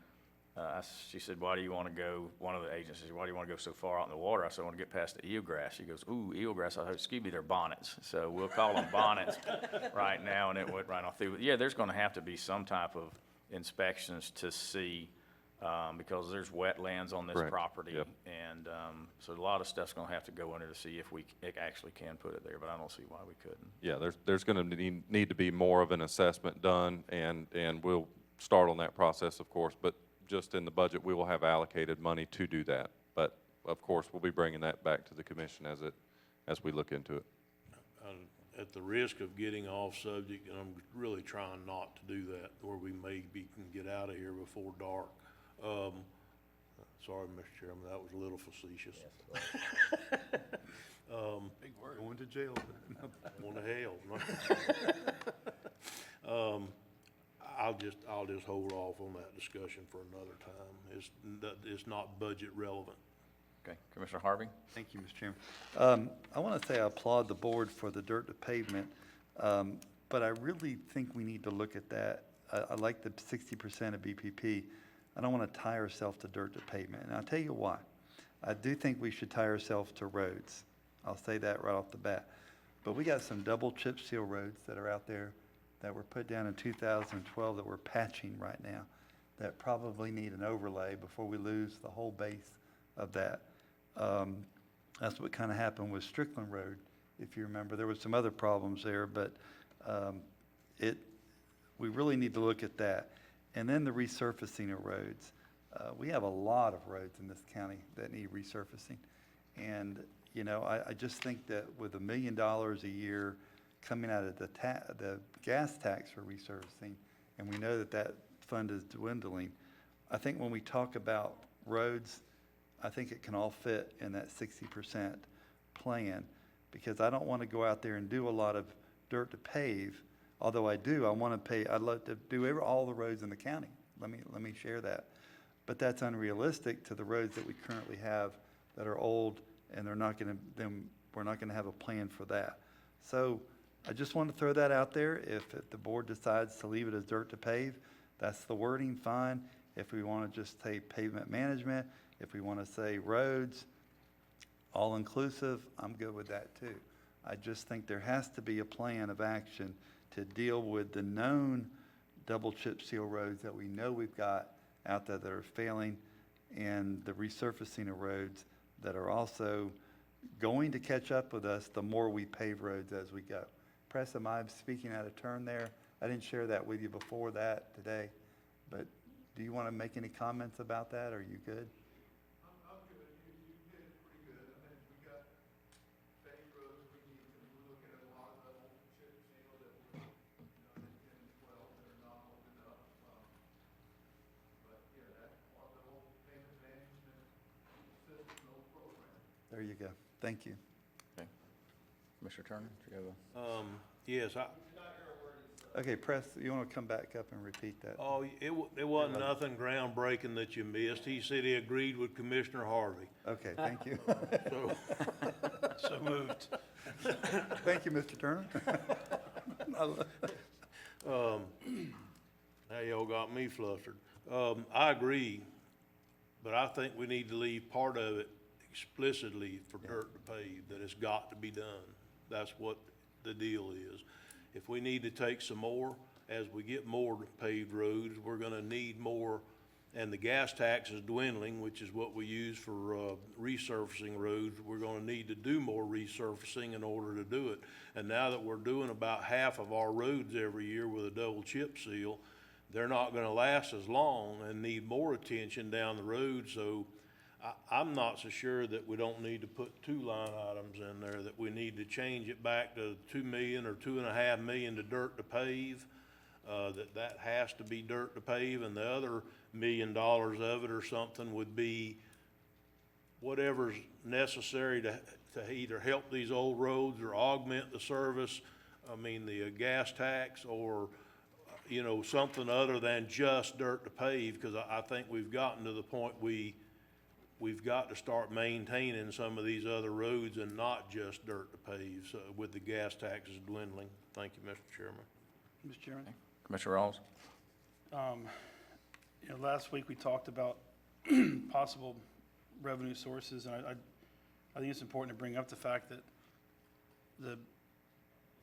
[SPEAKER 1] she said, why do you want to go, one of the agents said, why do you want to go so far out in the water? I said, I want to get past the eelgrass. She goes, ooh, eelgrass. I said, excuse me, they're bonnets. So we'll call them bonnets right now, and it went right on through. Yeah, there's going to have to be some type of inspections to see, because there's wetlands on this
[SPEAKER 4] Correct.
[SPEAKER 1] property.
[SPEAKER 4] Yep.
[SPEAKER 1] And so a lot of stuff's going to have to go in there to see if we actually can put it there, but I don't see why we couldn't.
[SPEAKER 4] Yeah, there's going to need to be more of an assessment done, and we'll start on that process, of course. But just in the budget, we will have allocated money to do that. But of course, we'll be bringing that back to the commission as we look into it.
[SPEAKER 6] at the risk of getting off subject, and I'm really trying not to do that, or we maybe can get out of here before dark. Sorry, Mr. Chairman, that was a little facetious.
[SPEAKER 8] Big word. Going to jail.
[SPEAKER 6] Going to hell. I'll just hold off on that discussion for another time. It's not budget relevant.
[SPEAKER 1] Okay, Commissioner Harvey?
[SPEAKER 7] Thank you, Mr. Chairman. I want to say I applaud the board for the dirt to pavement, but I really think we need to look at that. I like the 60% of BPP. I don't want to tie ourselves to dirt to pavement, and I'll tell you why. I do think we should tie ourselves to roads. I'll say that right off the bat. But we got some double chip seal roads that are out there that were put down in 2012 that we're patching right now, that probably need an overlay before we lose the whole base of that. That's what kind of happened with Strickland Road, if you remember. There was some other problems there, but we really need to look at that. And then the resurfacing of roads. We have a lot of roads in this county that need resurfacing. And, you know, I just think that with $1 million a year coming out of the gas tax for resurfacing, and we know that that fund is dwindling, I think when we talk about roads, I think it can all fit in that 60% plan, because I don't want to go out there and do a lot of dirt to pave. Although I do, I'd love to do all the roads in the county. Let me share that. But that's unrealistic to the roads that we currently have that are old, and we're not going to have a plan for that. So I just want to throw that out there. If the board decides to leave it as dirt to pave, that's the wording, fine. If we want to just say pavement management, if we want to say roads, all inclusive, I'm good with that too. I just think there has to be a plan of action to deal with the known double chip seal roads that we know we've got out there that are failing, and the resurfacing of roads that are also going to catch up with us the more we pave roads as we go. Press, am I speaking out of turn there? I didn't share that with you before that today, but do you want to make any comments about that? Are you good? I'm good. go. Thank you.
[SPEAKER 1] Okay. Commissioner Turner, do you have a?
[SPEAKER 6] Yes,
[SPEAKER 7] Okay, press, you want to come back up and repeat that?
[SPEAKER 6] oh, it wasn't nothing groundbreaking that you missed. He said he agreed with Commissioner Harvey.
[SPEAKER 7] Okay, thank you.
[SPEAKER 6] So,
[SPEAKER 8] So moved.
[SPEAKER 7] Thank you, Mr. Turner.
[SPEAKER 6] now y'all got me flustered. I agree, but I think we need to leave part of it explicitly for dirt to pave, that it's got to be done. That's what the deal is. If we need to take some more, as we get more paved roads, we're gonna need more, and the gas tax is dwindling, which is what we use for, resurfacing roads. We're gonna need to do more resurfacing in order to do it. And now that we're doing about half of our roads every year with a double chip seal, they're not gonna last as long and need more attention down the road, so I'm not so sure that we don't need to put 2 line items in there, that we need to change it back to 2 million or 2.5 million to dirt to pave. That has to be dirt to pave, and the other $1 million of it or something would be whatever's necessary to either help these old roads or augment the service. I mean, the gas tax or, you know, something other than just dirt to pave, because I think we've gotten to the point we've got to start maintaining some of these other roads and not just dirt to pave, so with the gas taxes dwindling. Thank you, Mr. Chairman.
[SPEAKER 8] Mr. Chairman?
[SPEAKER 1] Commissioner Rawls?
[SPEAKER 8] You know, last week we talked about possible revenue sources, and I think it's important to bring up the fact that the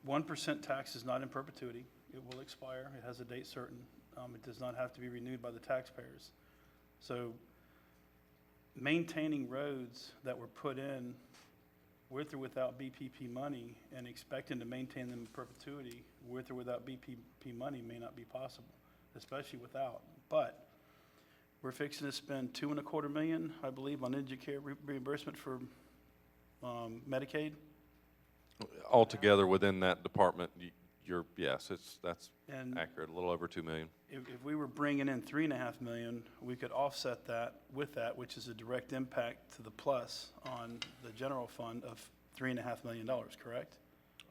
[SPEAKER 8] 1% tax is not in perpetuity. It will expire. It has a date certain. It does not have to be renewed by the taxpayers. So maintaining roads that were put in with or without BPP money and expecting to maintain them in perpetuity with or without BPP money may not be possible, especially without. But we're fixing to spend $2.25 million, I believe, on indigent care reimbursement for Medicaid.
[SPEAKER 4] Altogether within that department, yes, that's
[SPEAKER 8] And
[SPEAKER 4] accurate, a little over 2 million.
[SPEAKER 8] if we were bringing in $3.5 million, we could offset that with that, which is a direct impact to the plus on the general fund of $3.5 million, correct?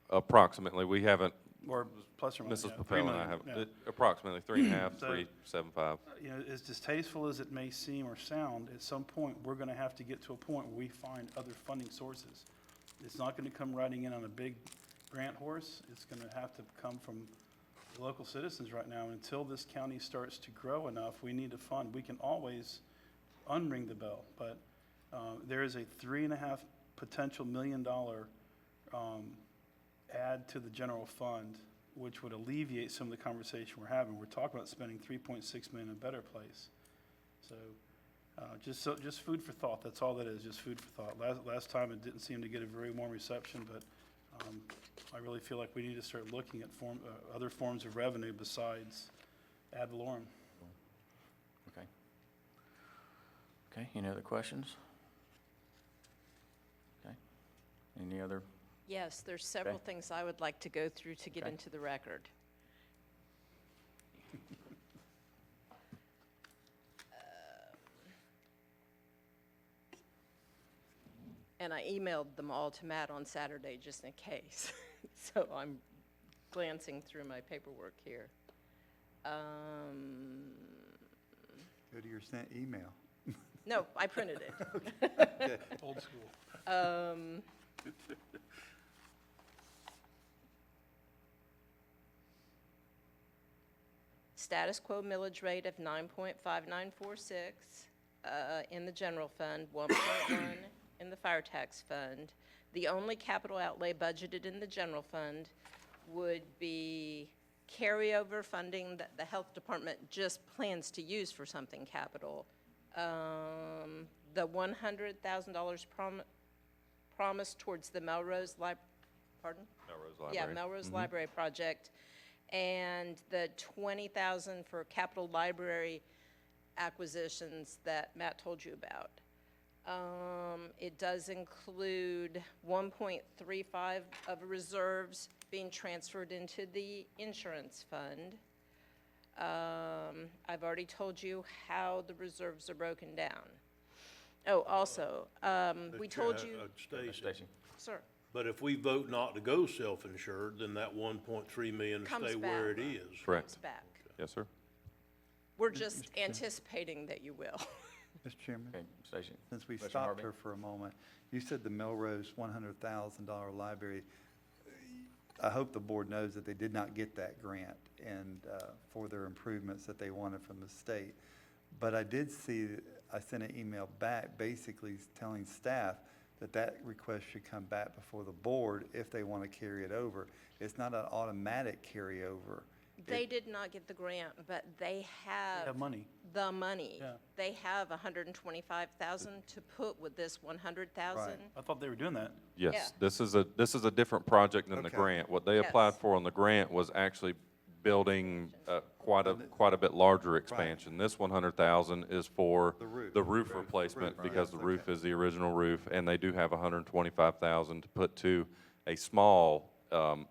[SPEAKER 4] Approximately, we haven't,
[SPEAKER 8] Or plus or minus,
[SPEAKER 4] Mrs.
[SPEAKER 8] yeah,
[SPEAKER 4] Papel and I
[SPEAKER 8] 3 million,
[SPEAKER 4] haven't,
[SPEAKER 8] yeah.
[SPEAKER 4] approximately 3.5,
[SPEAKER 8] So-
[SPEAKER 4] 3.75.
[SPEAKER 8] You know, as distasteful as it may seem or sound, at some point, we're gonna have to get to a point where we find other funding sources. It's not gonna come riding in on a big grant horse. It's gonna have to come from the local citizens right now. Until this county starts to grow enough, we need to fund. We can always unring the bell, but there is a $3.5 potential $1 million add to the general fund, which would alleviate some of the conversation we're having. We're talking about spending $3.6 million in a better place. So just food for thought. That's all that is, just food for thought. Last time it didn't seem to get a very warm reception, but I really feel like we need to start looking at other forms of revenue besides ad valorem.
[SPEAKER 1] Okay. Okay, any other questions? Okay. Any other?
[SPEAKER 5] Yes, there's several
[SPEAKER 1] Okay.
[SPEAKER 5] things I would like to go through to get
[SPEAKER 1] Okay.
[SPEAKER 5] into the record. And I emailed them all to Matt on Saturday just in case. So I'm glancing through my paperwork here.
[SPEAKER 7] Go to your sent email.
[SPEAKER 5] No, I printed it.
[SPEAKER 8] Old school.
[SPEAKER 5] Status quo millage rate of 9.5946 in the general fund, 1.1 in the fire tax fund. The only capital outlay budgeted in the general fund would be carryover funding that the health department just plans to use for something capital. The $100,000 promised towards the Melrose pardon?
[SPEAKER 4] Melrose Library.
[SPEAKER 5] Yeah, Melrose Library project, and the $20,000 for capital library acquisitions that Matt told you about. It does include 1.35 of reserves being transferred into the insurance fund. I've already told you how the reserves are broken down. Oh, also, we told you,
[SPEAKER 6] Stacy,
[SPEAKER 1] Stacy?
[SPEAKER 5] sir,
[SPEAKER 6] but if we vote not to go self-insured, then that 1.3 million
[SPEAKER 5] Comes
[SPEAKER 6] stay where it
[SPEAKER 5] back.
[SPEAKER 6] is.
[SPEAKER 4] Correct.
[SPEAKER 5] comes back.
[SPEAKER 4] Yes, sir.
[SPEAKER 5] We're just anticipating that you will.
[SPEAKER 7] Mr. Chairman,
[SPEAKER 1] Okay, Stacy?
[SPEAKER 7] since we
[SPEAKER 1] Commissioner
[SPEAKER 7] stopped
[SPEAKER 1] Harvey?
[SPEAKER 7] her for a moment, you said the Melrose $100,000 library. I hope the board knows that they did not get that grant and, for their improvements that they wanted from the state. But I did see, I sent an email back basically telling staff that that request should come back before the board if they want to carry it over. It's not an automatic carryover.
[SPEAKER 5] They did not get the grant, but they have.
[SPEAKER 8] have money.
[SPEAKER 5] The money.
[SPEAKER 8] Yeah.
[SPEAKER 5] They have 125,000 to put with this 100,000.
[SPEAKER 7] Right.
[SPEAKER 8] I thought they were doing that.
[SPEAKER 5] Yeah.
[SPEAKER 4] Yes, this is a different project than the
[SPEAKER 7] Okay.
[SPEAKER 4] grant. What they applied
[SPEAKER 5] Yes.
[SPEAKER 4] for on the grant was actually building quite a bit larger expansion. This 100,000 is for
[SPEAKER 7] The roof.
[SPEAKER 4] the roof replacement,
[SPEAKER 7] Roof,
[SPEAKER 4] because the
[SPEAKER 7] right,
[SPEAKER 4] roof
[SPEAKER 7] okay.
[SPEAKER 4] is the original roof, and they do have 125,000 to put to a small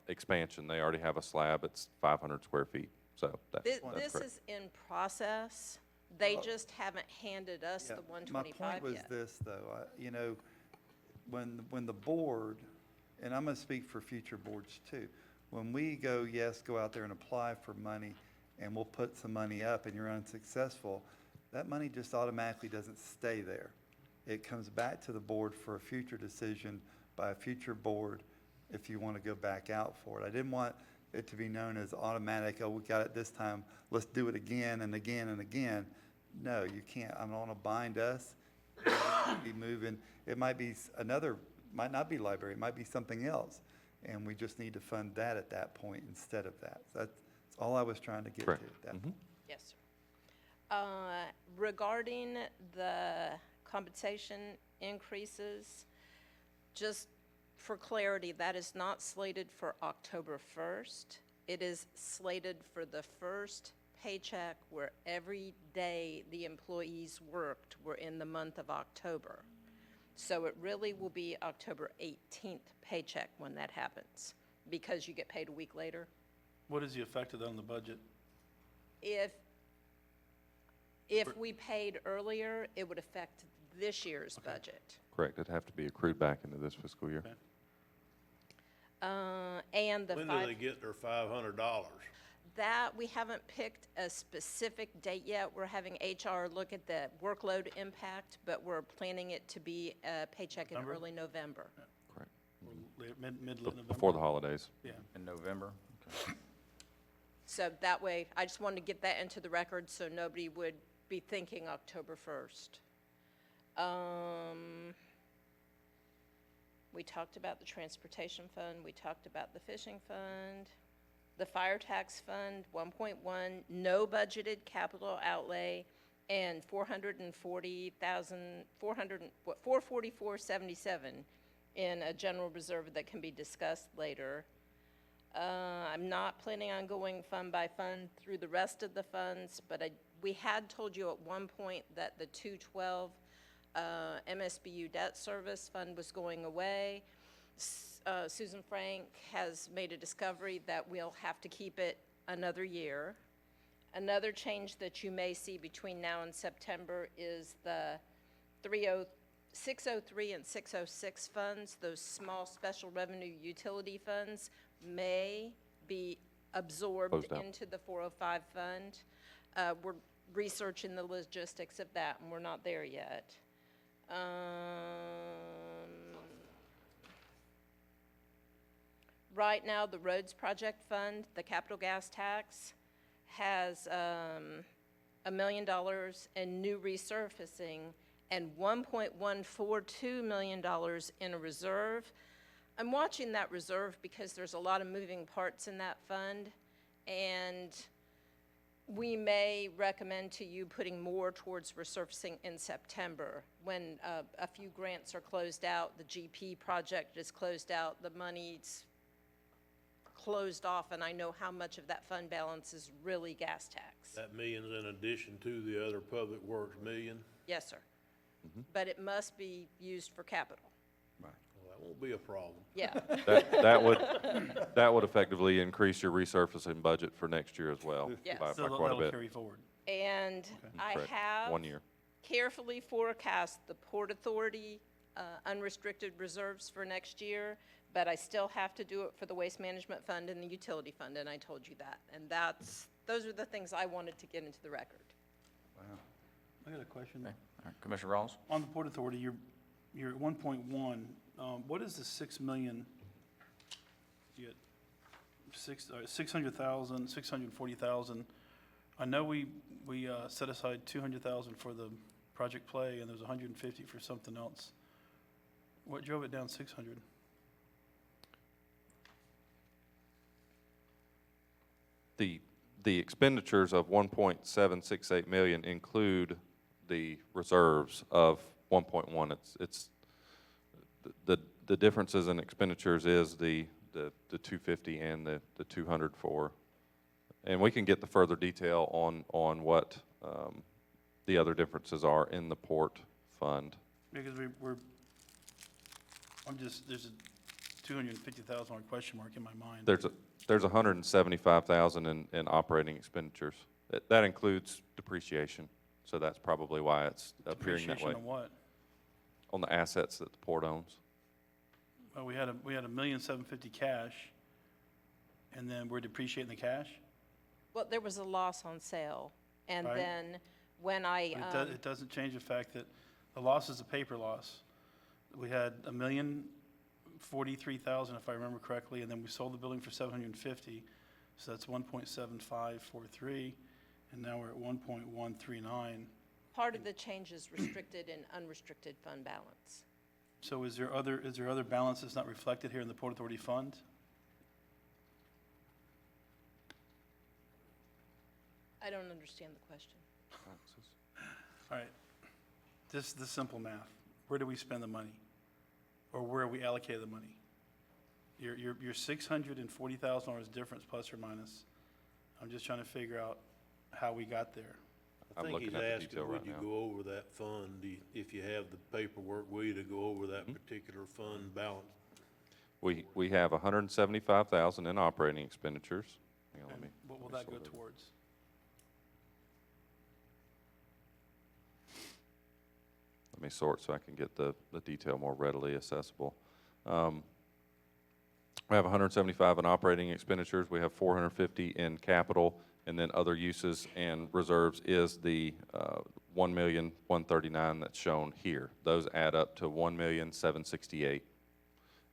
[SPEAKER 4] expansion. They already have a slab, it's 500 square feet, so that's
[SPEAKER 5] This
[SPEAKER 4] correct.
[SPEAKER 5] is in process. They just haven't handed us
[SPEAKER 7] Yeah,
[SPEAKER 5] the
[SPEAKER 7] my
[SPEAKER 5] 125
[SPEAKER 7] point was
[SPEAKER 5] yet.
[SPEAKER 7] this, though, you know, when the board, and I'm gonna speak for future boards too, when we go out there and apply for money, and we'll put some money up and you're unsuccessful, that money just automatically doesn't stay there. It comes back to the board for a future decision by a future board if you want to go back out for it. I didn't want it to be known as automatic, oh, we got it this time, let's do it again and again and again. No, you can't. I don't want to bind us. Be moving. It might be might not be library, it might be something else. And we just need to fund that at that point instead of that. That's all I was trying to get to
[SPEAKER 4] Correct.
[SPEAKER 7] at that point.
[SPEAKER 5] Yes, sir. Regarding the compensation increases, just for clarity, that is not slated for October 1st. It is slated for the first paycheck where every day the employees worked were in the month of October. So it really will be October 18th paycheck when that happens, because you get paid a week later.
[SPEAKER 8] What is the effect of that on the budget?
[SPEAKER 5] If we paid earlier, it would affect this year's budget.
[SPEAKER 4] Correct, it'd have to be accrued back into this fiscal year.
[SPEAKER 8] Okay.
[SPEAKER 5] And the
[SPEAKER 6] When do they get their $500?
[SPEAKER 5] that, we haven't picked a specific date yet. We're having HR look at the workload impact, but we're planning it to be a paycheck in
[SPEAKER 8] November?
[SPEAKER 5] early November.
[SPEAKER 4] Correct.
[SPEAKER 8] Or Mid-November?
[SPEAKER 4] Before the holidays.
[SPEAKER 8] Yeah.
[SPEAKER 1] In November? Okay.
[SPEAKER 5] So that way, I just wanted to get that into the record so nobody would be thinking October 1st. We talked about the transportation fund, we talked about the fishing fund, the fire tax fund, 1.1, no budgeted capital outlay, and 444.77 in a general reserve that can be discussed later. I'm not planning on going fund by fund through the rest of the funds, but we had told you at one point that the 212 MSBU debt service fund was going away. Susan Frank has made a discovery that we'll have to keep it another year. Another change that you may see between now and September is the 603 and 606 funds, those small special revenue utility funds, may be absorbed
[SPEAKER 4] Closed out.
[SPEAKER 5] into the 405 fund. We're researching the logistics of that, and we're not there yet. Right now, the roads project fund, the capital gas tax, has $1 million in new resurfacing and $1.142 million in a reserve. I'm watching that reserve because there's a lot of moving parts in that fund, and we may recommend to you putting more towards resurfacing in September when a few grants are closed out, the GP project is closed out, the money's closed off, and I know how much of that fund balance is really gas tax.
[SPEAKER 6] That million's in addition to the other public works million?
[SPEAKER 5] Yes, sir. But it must be used for capital.
[SPEAKER 6] Well, that won't be a problem.
[SPEAKER 5] Yeah.
[SPEAKER 4] That would effectively increase your resurfacing budget for next year as well.
[SPEAKER 5] Yes.
[SPEAKER 4] by
[SPEAKER 8] So
[SPEAKER 4] quite a
[SPEAKER 8] that'll
[SPEAKER 4] bit.
[SPEAKER 8] carry forward.
[SPEAKER 5] And I
[SPEAKER 4] Correct.
[SPEAKER 5] have
[SPEAKER 4] 1 year.
[SPEAKER 5] carefully forecast the Port Authority unrestricted reserves for next year, but I still have to do it for the Waste Management Fund and the Utility Fund, and I told you that. And those are the things I wanted to get into the record.
[SPEAKER 8] I got a question.
[SPEAKER 1] Okay. All right, Commissioner Rawls?
[SPEAKER 8] On the Port Authority, you're at 1.1. What is the 6 million? You get 600,000, 640,000. I know we set aside 200,000 for the Project Play, and there's 150 for something else. What drove it down 600?
[SPEAKER 4] The expenditures of 1.768 million include the reserves of 1.1. It's the differences in expenditures is the 250 and the 200 for, and we can get the further detail on what the other differences are in the port fund.
[SPEAKER 8] Because there's a 250,000 question mark in my mind.
[SPEAKER 4] There's 175,000 in operating expenditures. That includes depreciation, so that's probably why it's appearing that way.
[SPEAKER 8] Depreciation on what?
[SPEAKER 4] On the assets that the port owns.
[SPEAKER 8] Well, we had $1,750,000 cash, and then we're depreciating the cash?
[SPEAKER 5] Well, there was a loss on sale, and
[SPEAKER 8] Right.
[SPEAKER 5] then when I,
[SPEAKER 8] But it doesn't change the fact that the loss is a paper loss. We had $1,043,000, if I remember correctly, and then we sold the building for $750,000, so that's 1.7543, and now we're at 1.139.
[SPEAKER 5] part of the change is restricted and unrestricted fund balance.
[SPEAKER 8] So is there other balance that's not reflected here in the Port Authority fund?
[SPEAKER 5] I don't understand the question.
[SPEAKER 8] All right, this simple math. Where do we spend the money? Or where we allocate the money? Your $640,000 difference, plus or minus. I'm just trying to figure out how we got there.
[SPEAKER 6] I
[SPEAKER 4] I'm
[SPEAKER 6] think he's
[SPEAKER 4] looking at the
[SPEAKER 6] asking,
[SPEAKER 4] detail
[SPEAKER 6] would
[SPEAKER 4] right
[SPEAKER 6] you
[SPEAKER 4] now.
[SPEAKER 6] go over that fund, if you have the paperwork, will you to go over that particular fund balance?
[SPEAKER 4] We have 175,000 in operating expenditures. Hang on,
[SPEAKER 8] And what will
[SPEAKER 4] let me
[SPEAKER 8] that go
[SPEAKER 4] sort it.
[SPEAKER 8] towards?
[SPEAKER 4] Let me sort so I can get the detail more readily accessible. We have 175 in operating expenditures. We have 450 in capital, and then other uses and reserves is the 1,139,000 that's shown here. Those add up to 1,768,000.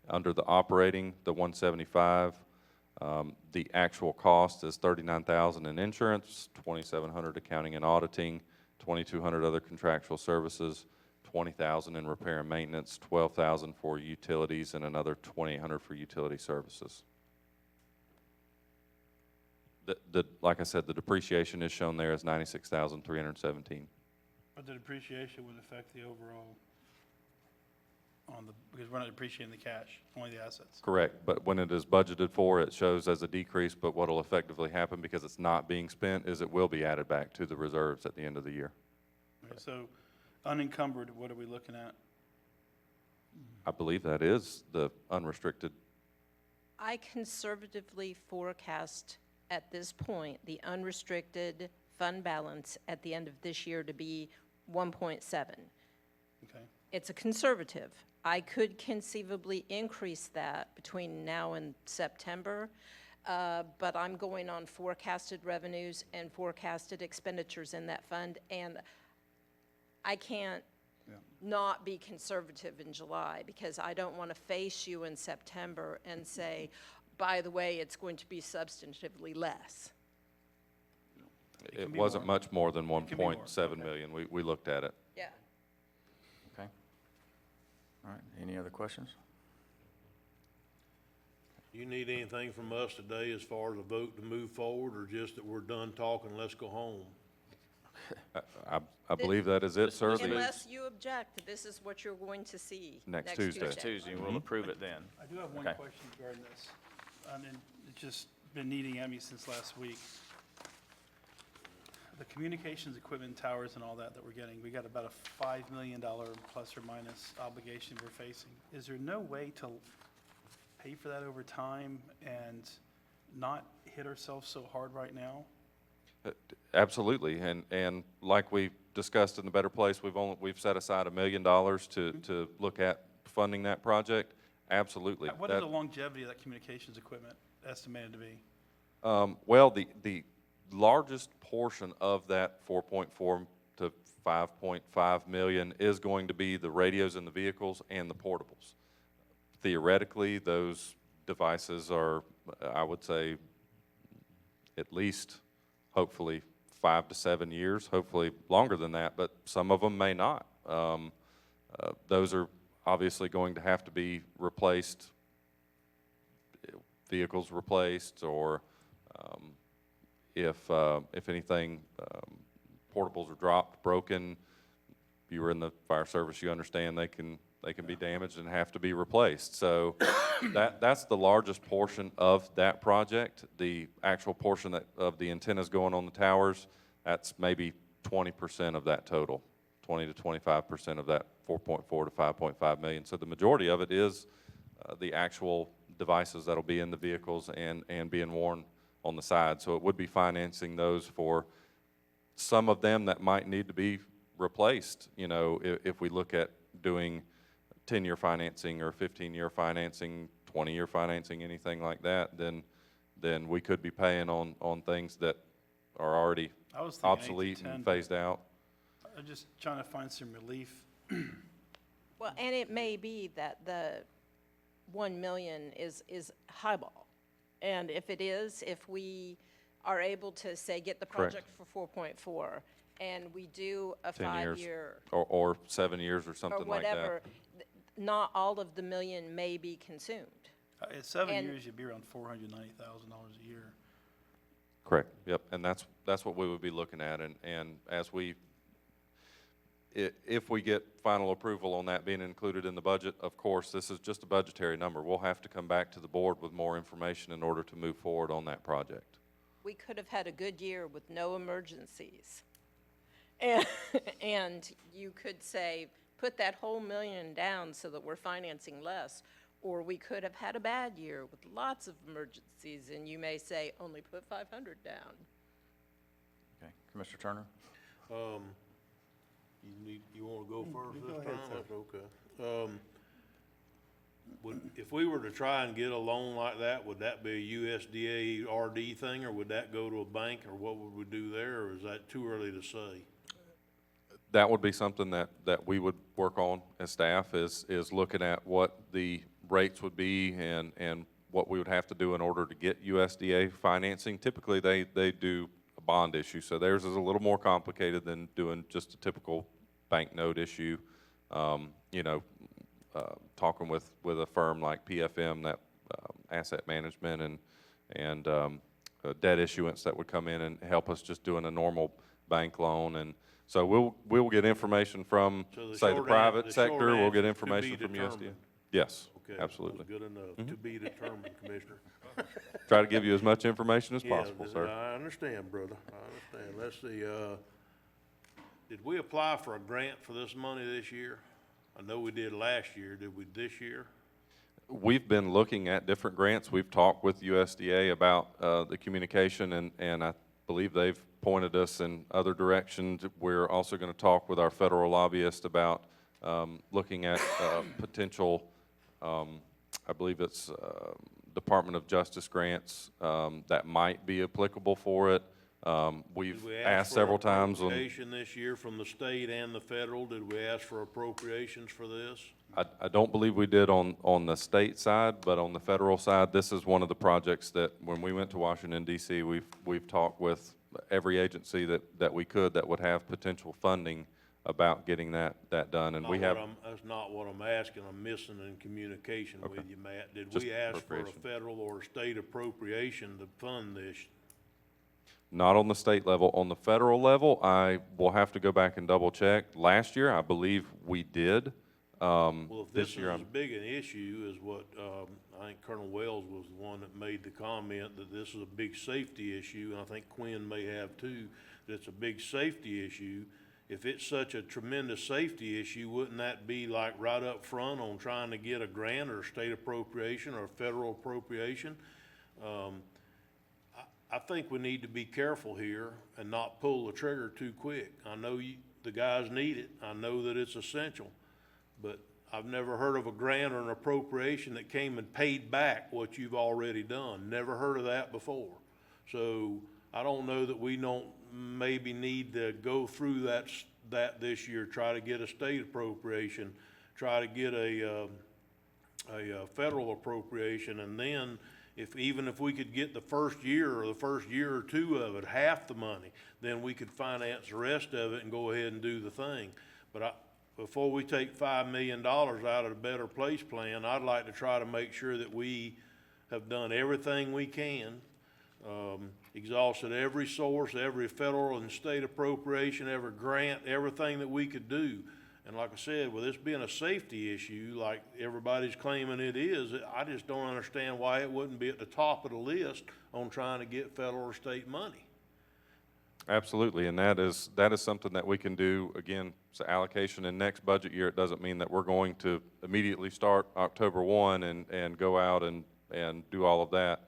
[SPEAKER 4] Under the operating, the 175, the actual cost is 39,000 in insurance, 2,700 accounting and auditing, 2,200 other contractual services, 20,000 in repair and maintenance, 12,000 for utilities, and another 2,800 for utility services. Like I said, the depreciation is shown there as 96,317.
[SPEAKER 8] But the depreciation would affect the overall because we're not depreciating the cash, only the assets.
[SPEAKER 4] Correct, but when it is budgeted for, it shows as a decrease, but what will effectively happen because it's not being spent is it will be added back to the reserves at the end of the year.
[SPEAKER 8] Okay, so unencumbered, what are we looking at?
[SPEAKER 4] I believe that is the unrestricted.
[SPEAKER 5] I conservatively forecast at this point the unrestricted fund balance at the end of this year to be 1.7.
[SPEAKER 8] Okay.
[SPEAKER 5] It's a conservative. I could conceivably increase that between now and September, but I'm going on forecasted revenues and forecasted expenditures in that fund, and I can't not be conservative in July, because I don't want to face you in September and say, by the way, it's going to be substantively less.
[SPEAKER 4] It
[SPEAKER 8] be
[SPEAKER 4] wasn't
[SPEAKER 8] more.
[SPEAKER 4] much more than
[SPEAKER 8] It can be more,
[SPEAKER 4] 1.7
[SPEAKER 8] okay.
[SPEAKER 4] million. We looked at it.
[SPEAKER 5] Yeah.
[SPEAKER 1] Okay. All right, any other questions?
[SPEAKER 6] You need anything from us today as far as a vote to move forward, or just that we're done talking, let's go home?
[SPEAKER 4] I believe that is it, sir.
[SPEAKER 5] Unless you object, this is what you're going to see
[SPEAKER 4] Next
[SPEAKER 5] next
[SPEAKER 4] Tuesday.
[SPEAKER 5] Tuesday.
[SPEAKER 1] Next Tuesday, and we'll approve it then.
[SPEAKER 8] I do have one
[SPEAKER 1] Okay.
[SPEAKER 8] question regarding this, and it's just been eating at me since last week. The communications equipment towers and all that we're getting, we got about a $5 million plus or minus obligation we're facing. Is there no way to pay for that over time and not hit ourselves so hard right now?
[SPEAKER 4] Absolutely, and like we discussed in the Better Place, we've set aside $1 million to look at funding that project. Absolutely.
[SPEAKER 8] What is the longevity of that communications equipment estimated to be?
[SPEAKER 4] Well, the largest portion of that 4.4 to 5.5 million is going to be the radios in the vehicles and the portables. Theoretically, those devices are, I would say, at least, hopefully, 5 to 7 years, hopefully longer than that, but some of them may not. Those are obviously going to have to be replaced, vehicles replaced, or if anything, portables are dropped, broken. You were in the fire service, you understand they can be damaged and have to be replaced. So that's the largest portion of that project. The actual portion of the antennas going on the towers, that's maybe 20% of that total, 20 to 25% of that 4.4 to 5.5 million. So the majority of it is the actual devices that'll be in the vehicles and being worn on the side. So it would be financing those for some of them that might need to be replaced. You know, if we look at doing 10-year financing or 15-year financing, 20-year financing, anything like that, then we could be paying on things that are already
[SPEAKER 8] I was thinking 8 to
[SPEAKER 4] obsolete
[SPEAKER 8] 10,
[SPEAKER 4] and phased out.
[SPEAKER 8] I'm just trying to find some relief.
[SPEAKER 5] Well, and it may be that the 1 million is highball. And if it is, if we are able to say, get the
[SPEAKER 4] Correct.
[SPEAKER 5] project for 4.4, and we do a
[SPEAKER 4] 10 years.
[SPEAKER 5] 5-year
[SPEAKER 4] Or 7 years or
[SPEAKER 5] or
[SPEAKER 4] something like that.
[SPEAKER 5] whatever, not all of the million may be consumed.
[SPEAKER 8] At 7
[SPEAKER 5] And-
[SPEAKER 8] years, you'd be around $490,000 a year.
[SPEAKER 4] Correct, yep, and that's what we would be looking at, and as if we get final approval on that being included in the budget, of course, this is just a budgetary number. We'll have to come back to the board with more information in order to move forward on that project.
[SPEAKER 5] We could have had a good year with no emergencies. And you could say, put that whole million down so that we're financing less. Or we could have had a bad year with lots of emergencies, and you may say, only put 500 down.
[SPEAKER 1] Okay, Commissioner Turner?
[SPEAKER 6] You want to go first
[SPEAKER 7] go
[SPEAKER 6] this
[SPEAKER 7] ahead,
[SPEAKER 6] time?
[SPEAKER 7] sir.
[SPEAKER 6] That's okay. If we were to try and get a loan like that, would that be a USDA RD thing, or would that go to a bank, or what would we do there, or is that too early to say?
[SPEAKER 4] That would be something that we would work on as staff, is looking at what the rates would be and what we would have to do in order to get USDA financing. Typically, they do a bond issue, so theirs is a little more complicated than doing just a typical bank note issue. You know, talking with a firm like PFM, that asset management and debt issuance that would come in and help us just doing a normal bank loan. And so we'll get information from,
[SPEAKER 6] So
[SPEAKER 4] say, the
[SPEAKER 6] short
[SPEAKER 4] private
[SPEAKER 6] an-
[SPEAKER 4] sector.
[SPEAKER 6] short
[SPEAKER 4] We'll get
[SPEAKER 6] answer, to
[SPEAKER 4] information
[SPEAKER 6] be
[SPEAKER 4] from USDA.
[SPEAKER 6] determined.
[SPEAKER 4] Yes,
[SPEAKER 6] Okay,
[SPEAKER 4] absolutely.
[SPEAKER 6] that's good enough. To be determined, Commissioner.
[SPEAKER 4] Try to give you as much information as
[SPEAKER 6] Yeah,
[SPEAKER 4] possible, sir.
[SPEAKER 6] I understand, brother. I understand. Let's see, did we apply for a grant for this money this year? I know we did last year. Did we this year?
[SPEAKER 4] We've been looking at different grants. We've talked with USDA about the communication, and I believe they've pointed us in other directions. We're also going to talk with our federal lobbyist about looking at potential, I believe it's Department of Justice grants that might be applicable for it. We've
[SPEAKER 6] Did we
[SPEAKER 4] asked
[SPEAKER 6] for
[SPEAKER 4] several times on.
[SPEAKER 6] appropriation this year from the state and the federal? Did we ask for appropriations for this?
[SPEAKER 4] I don't believe we did on the state side, but on the federal side, this is one of the projects that when we went to Washington DC, we've talked with every agency that we could that would have potential funding about getting that done, and we have.
[SPEAKER 6] That's not what I'm asking. I'm missing in communication
[SPEAKER 4] Okay.
[SPEAKER 6] with you, Matt. Did
[SPEAKER 4] Just
[SPEAKER 6] we ask for a
[SPEAKER 4] appropriation.
[SPEAKER 6] federal or a state appropriation to fund this?
[SPEAKER 4] Not on the state level. On the federal level, I will have to go back and double check. Last year, I believe we did.
[SPEAKER 6] Well, if this is
[SPEAKER 4] year,
[SPEAKER 6] as big an issue as what, I think Colonel Wells was the one that made the comment that this is a big safety issue, and I think Quinn may have too, that it's a big safety issue. If it's such a tremendous safety issue, wouldn't that be like right up front on trying to get a grant or a state appropriation or a federal appropriation? I I think we need to be careful here and not pull the trigger too quick. I know the guys need it. I know that it's essential, but I've never heard of a grant or an appropriation that came and paid back what you've already done. Never heard of that before. So I don't know that we don't maybe need to go through that this year, try to get a state appropriation, try to get a federal appropriation, and then even if we could get the first year or the first year or two of it, half the money, then we could finance the rest of it and go ahead and do the thing. But before we take $5 million out of the Better Place plan, I'd like to try to make sure that we have done everything we can, exhausted every source, every federal and state appropriation, every grant, everything that we could do. And like I said, with this being a safety issue, like everybody's claiming it is, I just don't understand why it wouldn't be at the top of the list on trying to get federal or state money.
[SPEAKER 4] Absolutely, and that is something that we can do. Again, it's an allocation in next budget year. It doesn't mean that we're going to immediately start October 1 and go out and do all of that.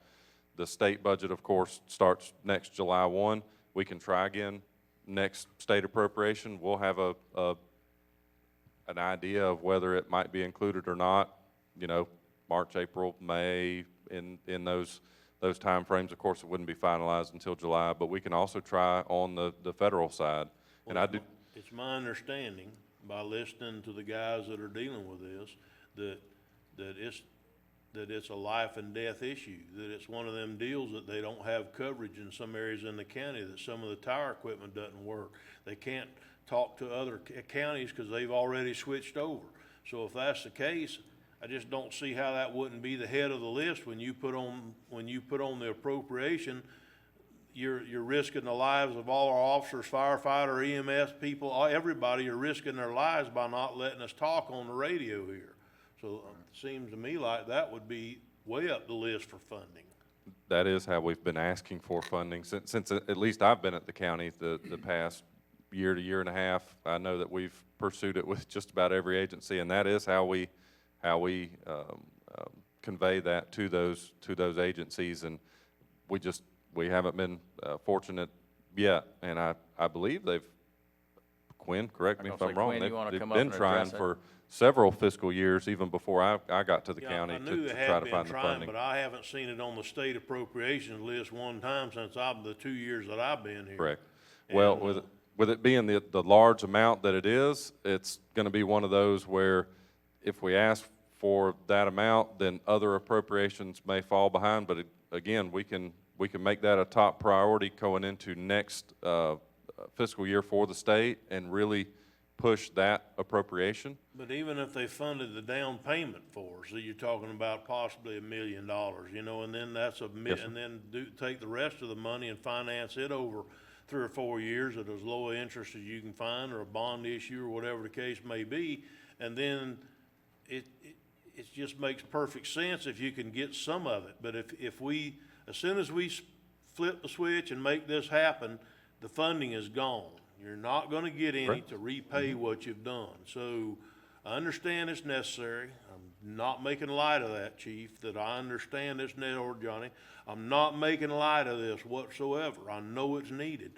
[SPEAKER 4] The state budget, of course, starts next July 1. We can try again next state appropriation. We'll have an idea of whether it might be included or not, you know, March, April, May, in those timeframes. Of course, it wouldn't be finalized until July, but we can also try on the federal side. And
[SPEAKER 6] Well,
[SPEAKER 4] I do,
[SPEAKER 6] it's my understanding, by listening to the guys that are dealing with this, that it's a life and death issue, that it's one of them deals that they don't have coverage in some areas in the county, that some of the tower equipment doesn't work. They can't talk to other counties because they've already switched over. So if that's the case, I just don't see how that wouldn't be the head of the list when you put on the appropriation. You're risking the lives of all our officers, firefighter, EMS people, everybody. You're risking their lives by not letting us talk on the radio here. So it seems to me like that would be way up the list for funding.
[SPEAKER 4] that is how we've been asking for funding since at least I've been at the county the past year to year and a half. I know that we've pursued it with just about every agency, and that is how we convey that to those agencies, and we haven't been fortunate yet. And I believe Quinn, correct me if I'm wrong,
[SPEAKER 1] Quinn, you wanna
[SPEAKER 4] they've
[SPEAKER 1] come up
[SPEAKER 4] been
[SPEAKER 1] and
[SPEAKER 4] trying
[SPEAKER 1] address it?
[SPEAKER 4] for several fiscal years, even before I got to the
[SPEAKER 6] Yeah,
[SPEAKER 4] county
[SPEAKER 6] I knew
[SPEAKER 4] to
[SPEAKER 6] they
[SPEAKER 4] try
[SPEAKER 6] had
[SPEAKER 4] to
[SPEAKER 6] been
[SPEAKER 4] find the
[SPEAKER 6] trying,
[SPEAKER 4] funding.
[SPEAKER 6] but I haven't seen it on the state appropriations list one time since the 2 years that I've been here.
[SPEAKER 4] Correct. Well,
[SPEAKER 6] And,
[SPEAKER 4] with it being the large amount that it is, it's gonna be one of those where if we ask for that amount, then other appropriations may fall behind, but again, we can make that a top priority going into next fiscal year for the state and really push that appropriation.
[SPEAKER 6] But even if they funded the down payment for us, so you're talking about possibly $1 million, you know, and then
[SPEAKER 4] Yes, sir.
[SPEAKER 6] and then take the rest of the money and finance it over 3 or 4 years at as low interest as you can find, or a bond issue, or whatever the case may be, and then it just makes perfect sense if you can get some of it. But if we, as soon as we flip the switch and make this happen, the funding is gone. You're not gonna get any
[SPEAKER 4] Correct.
[SPEAKER 6] to repay what you've done. So I understand it's necessary. I'm not making light of that, Chief, that I understand it's necessary, or Johnny. I'm not making light of this whatsoever. I know it's needed,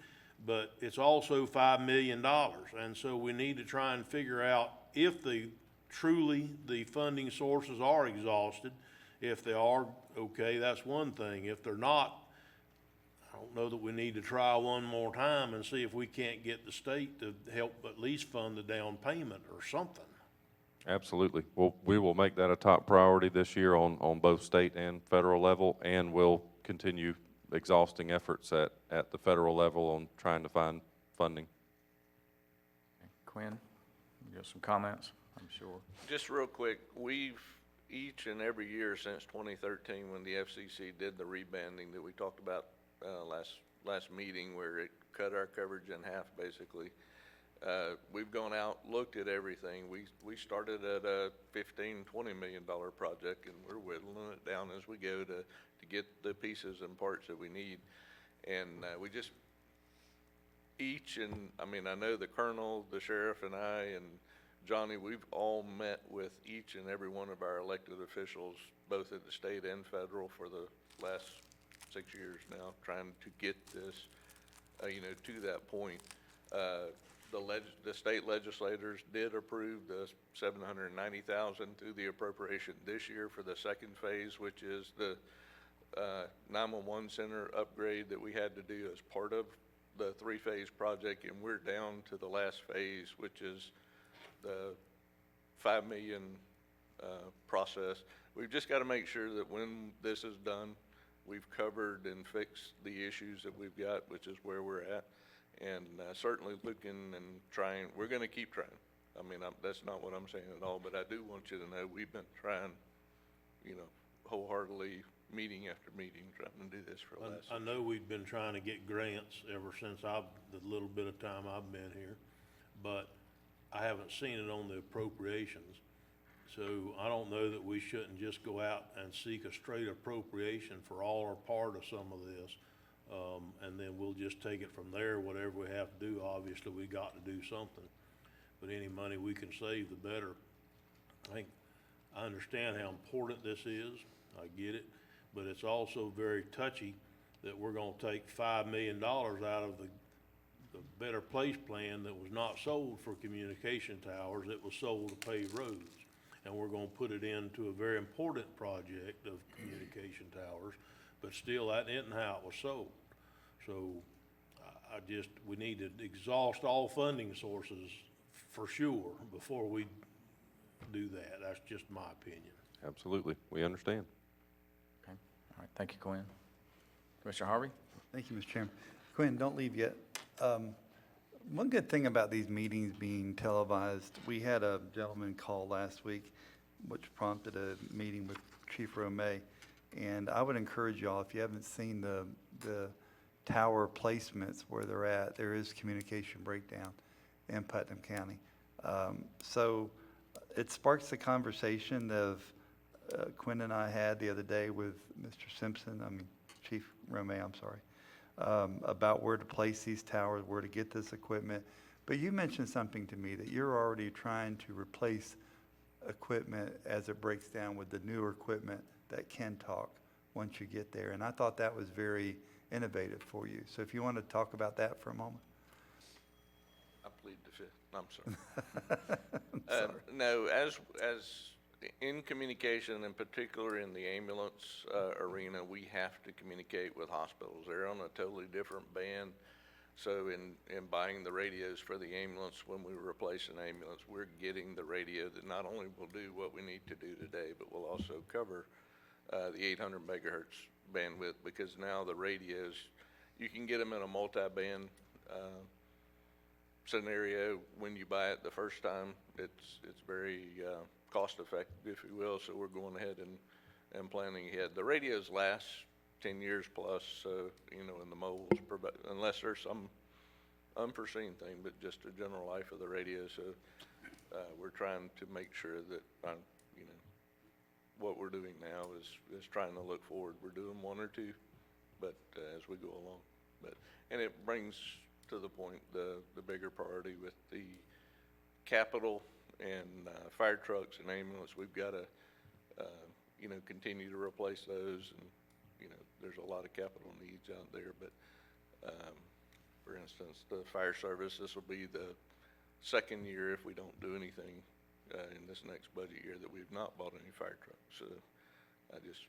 [SPEAKER 6] but it's also $5 million. And so we need to try and figure out if truly the funding sources are exhausted. If they are, okay, that's one thing. If they're not, I don't know that we need to try one more time and see if we can't get the state to help at least fund the down payment or something.
[SPEAKER 4] Absolutely. Well, we will make that a top priority this year on both state and federal level, and we'll continue exhausting efforts at the federal level on trying to find funding.
[SPEAKER 1] Quinn, you have some comments, I'm sure.
[SPEAKER 9] Just real quick, we've, each and every year since 2013, when the FCC did the rebanding that we talked about last meeting, where it cut our coverage in half, basically, we've gone out, looked at everything. We started at a $15-20 million project, and we're whittling it down as we go to get the pieces and parts that we need. And we just, I know the colonel, the sheriff, and I, and Johnny, we've all met with each and every one of our elected officials, both at the state and federal, for the last 6 years now, trying to get this, to that point. The state legislators did approve the $790,000 through the appropriation this year for the second phase, which is the 911 center upgrade that we had to do as part of the three-phase project, and we're down to the last phase, which is the $5 million process. We've just got to make sure that when this is done, we've covered and fixed the issues that we've got, which is where we're at. And certainly looking and trying, we're going to keep trying. I mean, that's not what I'm saying at all, but I do want you to know we've been trying, wholeheartedly, meeting after meeting, trying to do this for the last.
[SPEAKER 6] I know we've been trying to get grants ever since the little bit of time I've been here, but I haven't seen it on the appropriations. So I don't know that we shouldn't just go out and seek a straight appropriation for all or part of some of this. And then we'll just take it from there. Whatever we have to do, obviously we got to do something. But any money we can save, the better. I understand how important this is. I get it. But it's also very touchy that we're gonna take $5 million out of the Better Place plan that was not sold for communication towers. It was sold to pave roads. And we're gonna put it into a very important project of communication towers, but still that isn't how it was sold. So we need to exhaust all funding sources for sure before we do that. That's just my opinion.
[SPEAKER 4] Absolutely, we understand.
[SPEAKER 1] Okay, all right, thank you, Quinn. Commissioner Harvey?
[SPEAKER 7] Thank you, Mr. Chairman. Quinn, don't leave yet. One good thing about these meetings being televised, we had a gentleman call last week, which prompted a meeting with Chief Romay. And I would encourage y'all, if you haven't seen the tower placements where they're at, there is communication breakdown in Putnam County. So it sparks the conversation of Quinn and I had the other day with Chief Romay, I'm sorry, about where to place these towers, where to get this equipment. But you mentioned something to me that you're already trying to replace equipment as it breaks down with the newer equipment that can talk once you get there. And I thought that was very innovative for you. So if you want to talk about that for a moment.
[SPEAKER 9] I plead the fifth. I'm sorry. No, as in communication, in particular in the ambulance arena, we have to communicate with hospitals. They're on a totally different band. So in buying the radios for the ambulance, when we replace an ambulance, we're getting the radio that not only will do what we need to do today, but will also cover the 800 megahertz bandwidth, because now the radios, you can get them in a multi-band scenario when you buy it the first time. It's very cost effective, if you will, so we're going ahead and planning ahead. The radios last 10 years plus, so, in the mobiles, unless there's some unforeseen thing, but just a general life of the radio. So we're trying to make sure that, what we're doing now is trying to look forward. We're doing one or two, but as we go along. And it brings to the point the bigger priority with the capital and fire trucks and ambulance. We've got to, continue to replace those, and there's a lot of capital needs out there. But for instance, the fire service, this will be the second year, if we don't do anything in this next budget year, that we've not bought any fire trucks. So I just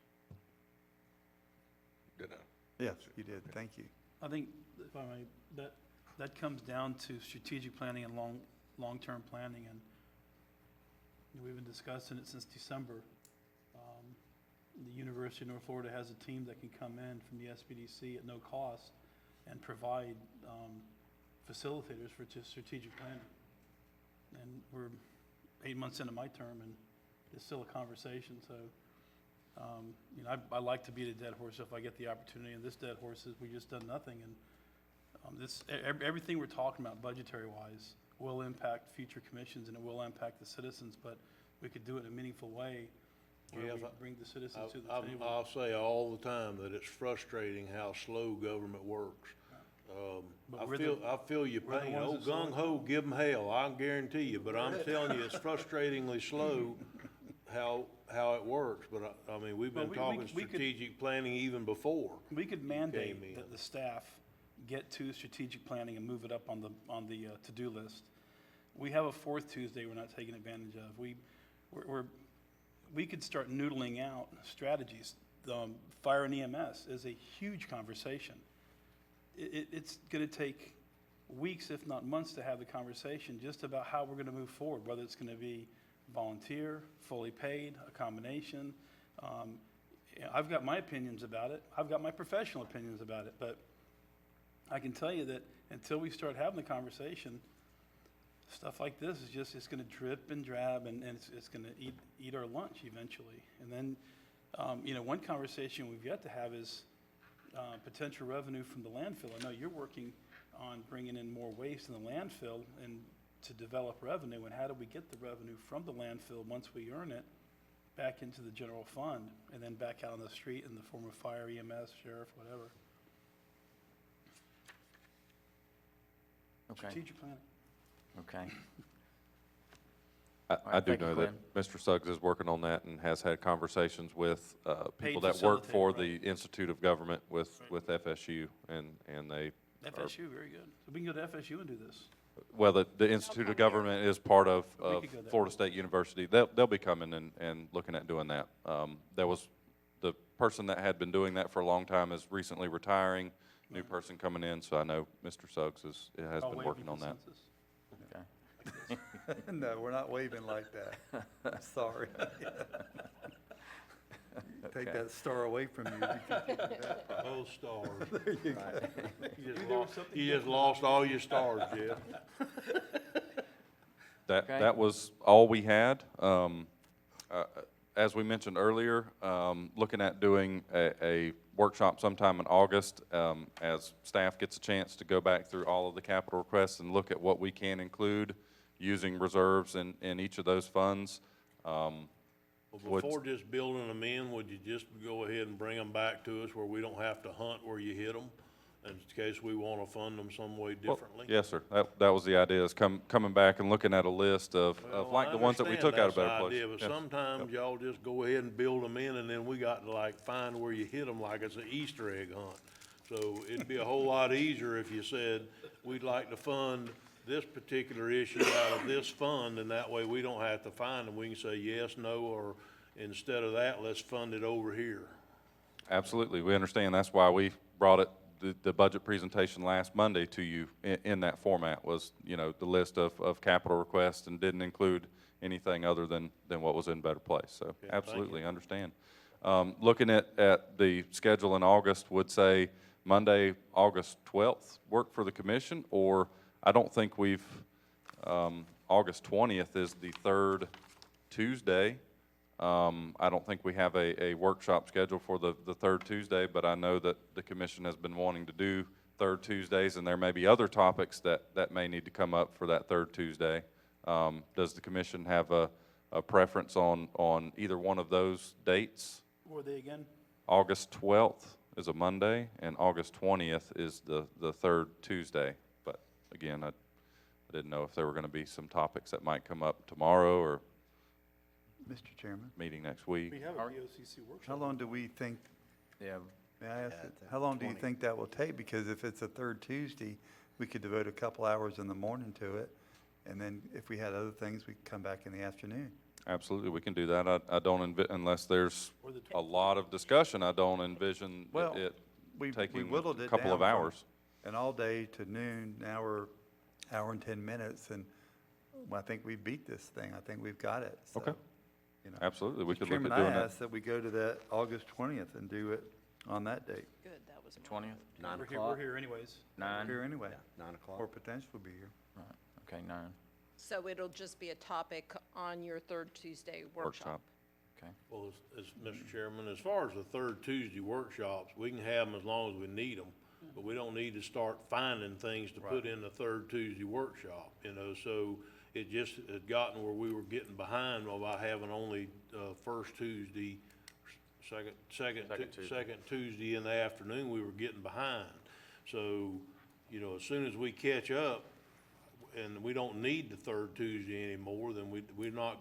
[SPEAKER 7] Yes, you did. Thank you.
[SPEAKER 8] I think, if I may, that comes down to strategic planning and long-term planning, and we've been discussing it since December. The University of North Florida has a team that can come in from the SBDC at no cost and provide facilitators for just strategic planning. And we're 8 months into my term, and it's still a conversation. So, I like to beat a dead horse if I get the opportunity. And this dead horse is we just done nothing. And everything we're talking about budgetary-wise will impact future commissions, and it will impact the citizens. But we could do it in a meaningful way where we bring the citizens to the table.
[SPEAKER 6] I'll say all the time that it's frustrating how slow government works. I feel your
[SPEAKER 8] we're the
[SPEAKER 6] pain.
[SPEAKER 8] ones
[SPEAKER 6] Oh,
[SPEAKER 8] that select
[SPEAKER 6] gung ho, give them hell, I guarantee you. But I'm telling you, it's frustratingly slow how it works, but I mean, we've
[SPEAKER 8] Well,
[SPEAKER 6] been
[SPEAKER 8] we
[SPEAKER 6] talking
[SPEAKER 8] could-
[SPEAKER 6] strategic planning even before.
[SPEAKER 8] We could
[SPEAKER 6] came
[SPEAKER 8] mandate
[SPEAKER 6] in.
[SPEAKER 8] that the staff get to strategic planning and move it up on the to-do list. We have a fourth Tuesday we're not taking advantage of. We could start noodling out strategies. Fire and EMS is a huge conversation. It's gonna take weeks, if not months, to have the conversation just about how we're gonna move forward, whether it's gonna be volunteer, fully paid, a combination. Yeah, I've got my opinions about it. I've got my professional opinions about it, but I can tell you that until we start having the conversation, stuff like this is just, it's gonna drip and drab, and it's gonna eat our lunch eventually. And then, one conversation we've yet to have is potential revenue from the landfill. I know you're working on bringing in more waste in the landfill and to develop revenue, and how do we get the revenue from the landfill once we earn it back into the general fund, and then back out on the street in the form of fire, EMS, sheriff, whatever.
[SPEAKER 1] Okay,
[SPEAKER 8] Strategic planning.
[SPEAKER 1] okay.
[SPEAKER 4] I do
[SPEAKER 1] thank you,
[SPEAKER 4] know that Mr. Suggs is working on that and has had conversations with people that work for the
[SPEAKER 8] facilitator,
[SPEAKER 4] Institute of Government with FSU, and they are,
[SPEAKER 8] FSU, very good. So we can go to FSU and do this.
[SPEAKER 4] well, the Institute of Government is part of
[SPEAKER 8] We could go there.
[SPEAKER 4] Florida State University. They'll be coming and looking at doing that. There was, the person that had been doing that for a long time is recently retiring, new person coming in, so I know Mr. Suggs has
[SPEAKER 8] All
[SPEAKER 4] been
[SPEAKER 8] waving
[SPEAKER 4] working on that.
[SPEAKER 8] consensus.
[SPEAKER 1] Okay.
[SPEAKER 7] No, we're not waving like that. I'm sorry. Take
[SPEAKER 1] Okay.
[SPEAKER 7] that star away from you.
[SPEAKER 6] Both stars.
[SPEAKER 7] There you go.
[SPEAKER 6] You just lost all your stars, Jeff.
[SPEAKER 1] Okay.
[SPEAKER 4] That was all we had. As we mentioned earlier, looking at doing a workshop sometime in August, as staff gets a chance to go back through all of the capital requests and look at what we can include using reserves in each of those funds.
[SPEAKER 6] Well, before just building them in, would you just go ahead and bring them back to us where we don't have to hunt where you hit them? In case we want to fund them some way
[SPEAKER 4] Well,
[SPEAKER 6] differently?
[SPEAKER 4] yes, sir. That was the idea, is coming back and looking at a list of like the ones that we took out of Better
[SPEAKER 6] Well, I
[SPEAKER 4] Place.
[SPEAKER 6] understand that's the idea, but
[SPEAKER 4] Yeah.
[SPEAKER 6] sometimes y'all just go ahead and build them in, and then we got to like find where you hit them like it's an Easter egg hunt. So it'd be a whole lot easier if you said, we'd like to fund this particular issue out of this fund, and that way we don't have to find them. We can say yes, no, or instead of that, let's fund it over here.
[SPEAKER 4] Absolutely, we understand. That's why we brought it, the budget presentation last Monday to you in that format, was, the list of capital requests, and didn't include anything other than what was in Better Place. So
[SPEAKER 6] thank
[SPEAKER 4] absolutely understand. Looking at the schedule in August, would say Monday, August 12th work for the commission, or I don't think we've, August 20th is the third Tuesday. I don't think we have a workshop scheduled for the third Tuesday, but I know that the commission has been wanting to do third Tuesdays, and there may be other topics that may need to come up for that third Tuesday. Does the commission have a preference on either one of those dates?
[SPEAKER 8] What were they again?
[SPEAKER 4] August 12th is a Monday, and August 20th is the third Tuesday. But again, I didn't know if there were going to be some topics that might come up tomorrow or
[SPEAKER 7] Mr. Chairman,
[SPEAKER 4] meeting next week.
[SPEAKER 8] We have a BOCC workshop.
[SPEAKER 7] how long do we think,
[SPEAKER 1] Yeah,
[SPEAKER 7] may I ask,
[SPEAKER 2] Yeah,
[SPEAKER 7] it?
[SPEAKER 2] it's
[SPEAKER 7] how long do you
[SPEAKER 2] 20.
[SPEAKER 7] think that will take? Because if it's a third Tuesday, we could devote a couple hours in the morning to it. And then if we had other things, we could come back in the afternoon.
[SPEAKER 4] Absolutely, we can do that. I don't unless there's
[SPEAKER 8] Or the
[SPEAKER 4] a lot of discussion, I don't envision
[SPEAKER 7] Well,
[SPEAKER 4] it
[SPEAKER 7] We
[SPEAKER 4] taking
[SPEAKER 7] whittled
[SPEAKER 4] a
[SPEAKER 7] it
[SPEAKER 4] couple
[SPEAKER 7] down
[SPEAKER 4] of
[SPEAKER 7] from
[SPEAKER 4] hours.
[SPEAKER 7] an all day to noon, now we're hour and 10 minutes, and I think we beat this thing. I think we've got it, so.
[SPEAKER 4] Okay. Absolutely, we
[SPEAKER 7] Mr.
[SPEAKER 4] could look
[SPEAKER 7] Chairman,
[SPEAKER 4] at doing
[SPEAKER 7] I
[SPEAKER 4] that.
[SPEAKER 7] ask that we go to that August 20th and do it on that date.
[SPEAKER 5] Good, that was.
[SPEAKER 1] 20th,
[SPEAKER 2] 9
[SPEAKER 8] We're
[SPEAKER 2] o'clock?
[SPEAKER 8] here anyways.
[SPEAKER 1] 9?
[SPEAKER 7] Here anyway,
[SPEAKER 2] 9 o'clock?
[SPEAKER 7] or potentially be here.
[SPEAKER 1] Right, okay, 9,
[SPEAKER 5] So it'll just be a topic on your third Tuesday workshop.
[SPEAKER 1] okay.
[SPEAKER 6] Well, as Mr. Chairman, as far as the third Tuesday workshops, we can have them as long as we need them, but we don't need to start finding things to put in the third Tuesday workshop, so it just had gotten where we were getting behind about having only, first Tuesday, second Tuesday in the afternoon, we were getting behind. So, as soon as we catch up, and we don't need the third Tuesday anymore, then we're not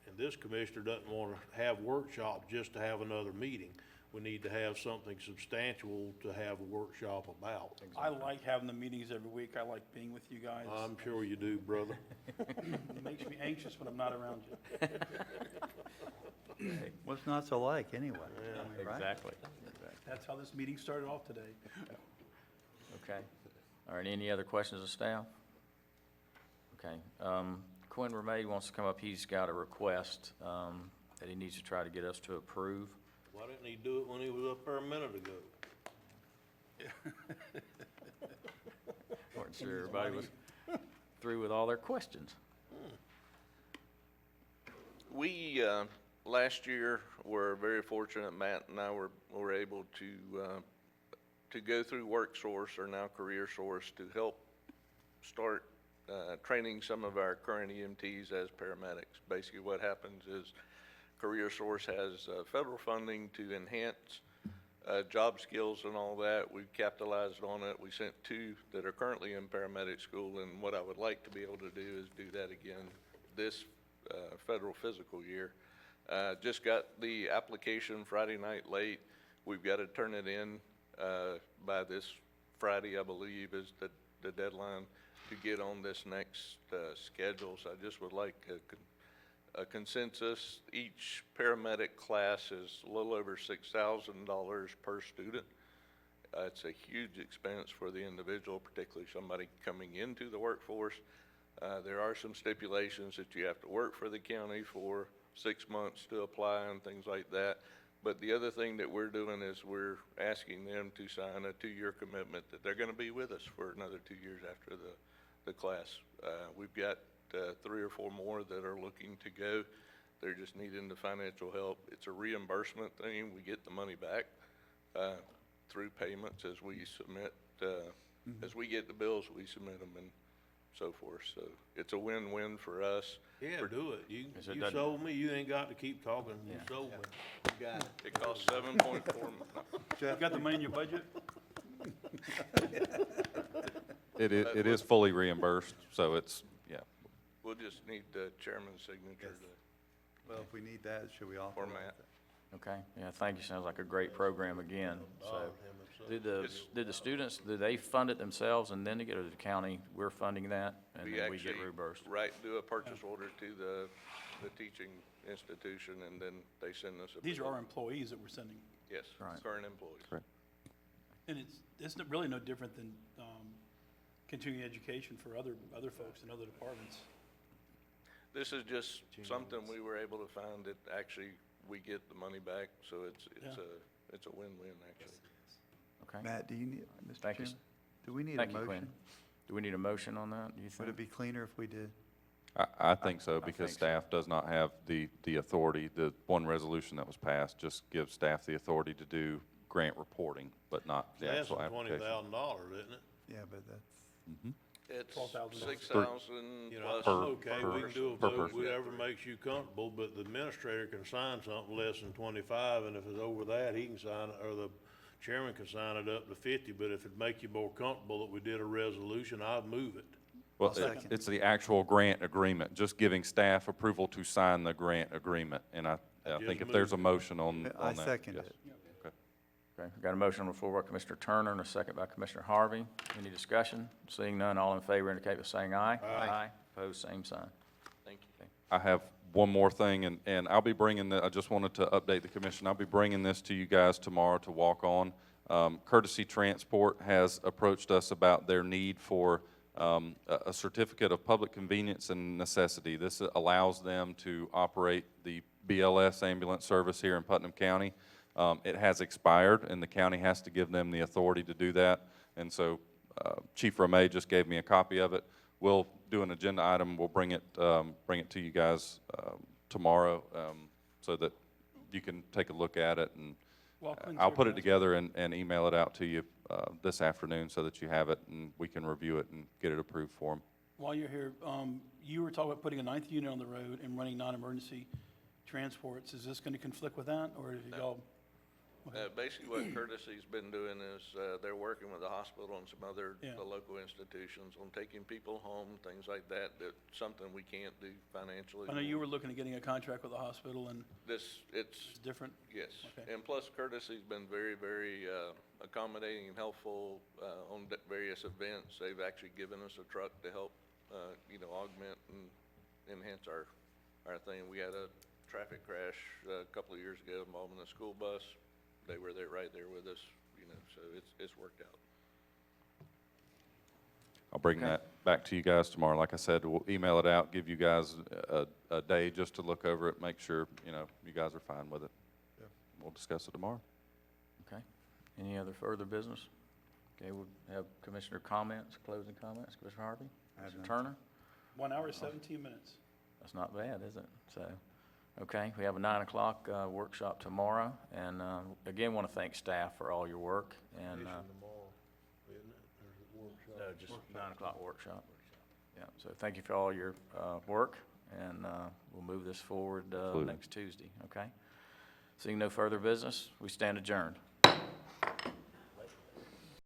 [SPEAKER 6] And this commissioner doesn't want to have workshops just to have another meeting. We need to have something substantial to have a workshop about.
[SPEAKER 8] I like having the meetings every week. I like being with you guys.
[SPEAKER 6] I'm sure you do, brother.
[SPEAKER 8] It makes me anxious when I'm not around you.
[SPEAKER 7] What's not to like, anyway? I mean, right?
[SPEAKER 1] Exactly.
[SPEAKER 8] That's how this meeting started off today.
[SPEAKER 1] Okay. All right, any other questions of staff? Okay. Quinn Remade wants to come up. He's got a request that he needs to try to get us to approve.
[SPEAKER 6] Why didn't he do it when he was up there a minute ago?
[SPEAKER 1] Wasn't sure everybody was through with all their questions.
[SPEAKER 9] We, last year, were very fortunate, Matt and I were able to go through WorkSource, or now CareerSource, to help start training some of our current EMTs as paramedics. Basically what happens is CareerSource has federal funding to enhance job skills and all that. We've capitalized on it. We sent 2 that are currently in paramedic school, and what I would like to be able to do is do that again this federal fiscal year. Just got the application Friday night late. We've got to turn it in by this Friday, I believe, is the deadline to get on this next schedule. So I just would like a consensus. Each paramedic class is a little over $6,000 per student. It's a huge expense for the individual, particularly somebody coming into the workforce. There are some stipulations that you have to work for the county for 6 months to apply and things like that. But the other thing that we're doing is we're asking them to sign a 2-year commitment that they're going to be with us for another 2 years after the class. We've got 3 or 4 more that are looking to go. They're just needing the financial help. It's a reimbursement thing. We get the money back through payments as we submit, as we get the bills, we submit them and so forth. So it's a win-win for us.
[SPEAKER 6] Yeah, do it. You
[SPEAKER 1] it doesn't-
[SPEAKER 6] sold me, you ain't got to keep talking. You sold me.
[SPEAKER 2] You got it.
[SPEAKER 9] It costs 7.4,
[SPEAKER 8] You got the money in your budget?
[SPEAKER 4] It is fully reimbursed, so it's, yeah.
[SPEAKER 9] we'll just need the chairman's signature to
[SPEAKER 7] Well, if we need that, should we authorize
[SPEAKER 9] format.
[SPEAKER 7] it?
[SPEAKER 1] Okay, yeah, thank you. Sounds like a great program again. So, did the students, do they fund it themselves and then they go to the county? We're funding that and
[SPEAKER 9] We
[SPEAKER 1] then we
[SPEAKER 9] actually
[SPEAKER 1] get reimbursed?
[SPEAKER 9] do a purchase order to the teaching institution, and then they send us a.
[SPEAKER 8] These are
[SPEAKER 9] bill.
[SPEAKER 8] our employees that we're sending.
[SPEAKER 9] Yes,
[SPEAKER 1] Right.
[SPEAKER 9] current employees.
[SPEAKER 4] Correct.
[SPEAKER 8] And it's really no different than continuing education for other folks in other departments.
[SPEAKER 9] This is just something we were able to find that actually we get the money back, so it's a win-win, actually.
[SPEAKER 1] Okay,
[SPEAKER 7] Matt, do you need, Mr.
[SPEAKER 1] Thank you.
[SPEAKER 7] Chairman? Do we need a
[SPEAKER 1] thank you,
[SPEAKER 7] motion?
[SPEAKER 1] Quinn. Do we need a motion on that, do you
[SPEAKER 7] Would
[SPEAKER 1] think?
[SPEAKER 7] it be cleaner if we did?
[SPEAKER 4] I think so,
[SPEAKER 1] I
[SPEAKER 4] because
[SPEAKER 1] think so.
[SPEAKER 4] staff does not have the authority. The one resolution that was passed just gives staff the authority to do grant reporting, but not the
[SPEAKER 6] Less
[SPEAKER 4] actual
[SPEAKER 6] than
[SPEAKER 4] application.
[SPEAKER 6] $20,000, isn't it?
[SPEAKER 7] Yeah, but that's,
[SPEAKER 9] It's
[SPEAKER 8] $12,000.
[SPEAKER 9] 6,000
[SPEAKER 6] You know,
[SPEAKER 9] plus.
[SPEAKER 6] I'm okay, we can do a
[SPEAKER 4] per
[SPEAKER 6] vote,
[SPEAKER 4] person.
[SPEAKER 6] whatever makes you comfortable, but the administrator can sign something less than 25, and if it's over that, he can sign it, or the chairman can sign it up to 50, but if it'd make you more comfortable that we did a resolution, I'd move it.
[SPEAKER 4] Well,
[SPEAKER 7] I'll second.
[SPEAKER 4] it's the actual grant agreement, just giving staff approval to sign the grant agreement. And I
[SPEAKER 6] just
[SPEAKER 4] think if there's a
[SPEAKER 6] moved
[SPEAKER 4] motion on
[SPEAKER 7] I
[SPEAKER 4] that,
[SPEAKER 7] second
[SPEAKER 4] yes.
[SPEAKER 7] it.
[SPEAKER 1] Okay, we got a motion on the floor by Commissioner Turner and a second by Commissioner Harvey. Any discussion? Seeing none, all in favor indicate by saying aye. Aye. Opposed, same sign.
[SPEAKER 9] Thank you.
[SPEAKER 4] I have one more thing, and I'll be bringing I just wanted to update the commission. I'll be bringing this to you guys tomorrow to walk on. Courtesy Transport has approached us about their need for a certificate of public convenience and necessity. This allows them to operate the BLS ambulance service here in Putnam County. It has expired, and the county has to give them the authority to do that. And so Chief Ramey just gave me a copy of it. We'll do an agenda item. We'll bring it to you guys tomorrow so that you can take a look at it. And
[SPEAKER 8] Well, Quinn's
[SPEAKER 4] I'll
[SPEAKER 8] here
[SPEAKER 4] put
[SPEAKER 8] to
[SPEAKER 4] it together and email it out to you this afternoon so that you have it and we can review it and get it approved for them.
[SPEAKER 8] While you're here, you were talking about putting a 9th unit on the road and running non-emergency transports. Is this going to conflict with that, or is y'all?
[SPEAKER 9] Basically what Courtesy's been doing is, they're working with the hospital and some other,
[SPEAKER 8] Yeah.
[SPEAKER 9] the local institutions on taking people home, things like that, that's something we can't do financially.
[SPEAKER 8] I know you were looking at getting a contract with the hospital, and
[SPEAKER 9] It's
[SPEAKER 8] it's different.
[SPEAKER 9] yes.
[SPEAKER 8] Okay.
[SPEAKER 9] And plus Courtesy's been very, very, accommodating and helpful, on various events. They've actually given us a truck to help, augment and enhance our thing. We had a traffic crash a couple of years ago involving a school bus. They were there, right there with us, so it's worked out.
[SPEAKER 4] I'll bring
[SPEAKER 1] Okay.
[SPEAKER 4] that back to you guys tomorrow. Like I said, we'll email it out, give you guys a day just to look over it, make sure, you guys are fine with it. We'll discuss it tomorrow.
[SPEAKER 1] Okay. Any other further business? Okay, we'll have Commissioner comments, closing comments. Commissioner Harvey?
[SPEAKER 7] I have
[SPEAKER 1] Mr.
[SPEAKER 7] none.
[SPEAKER 1] Turner?
[SPEAKER 8] 1 hour, 17 minutes.
[SPEAKER 1] That's not bad, is it? So, okay, we have a 9 o'clock workshop tomorrow, and again, want to thank staff for all your work, and,
[SPEAKER 6] Tomorrow, isn't it? There's a workshop.
[SPEAKER 1] no, just 9 o'clock workshop. Yeah, so thank you for all your work, and we'll move this forward
[SPEAKER 4] Absolutely.
[SPEAKER 1] next Tuesday, okay? Seeing no further business, we stand adjourned.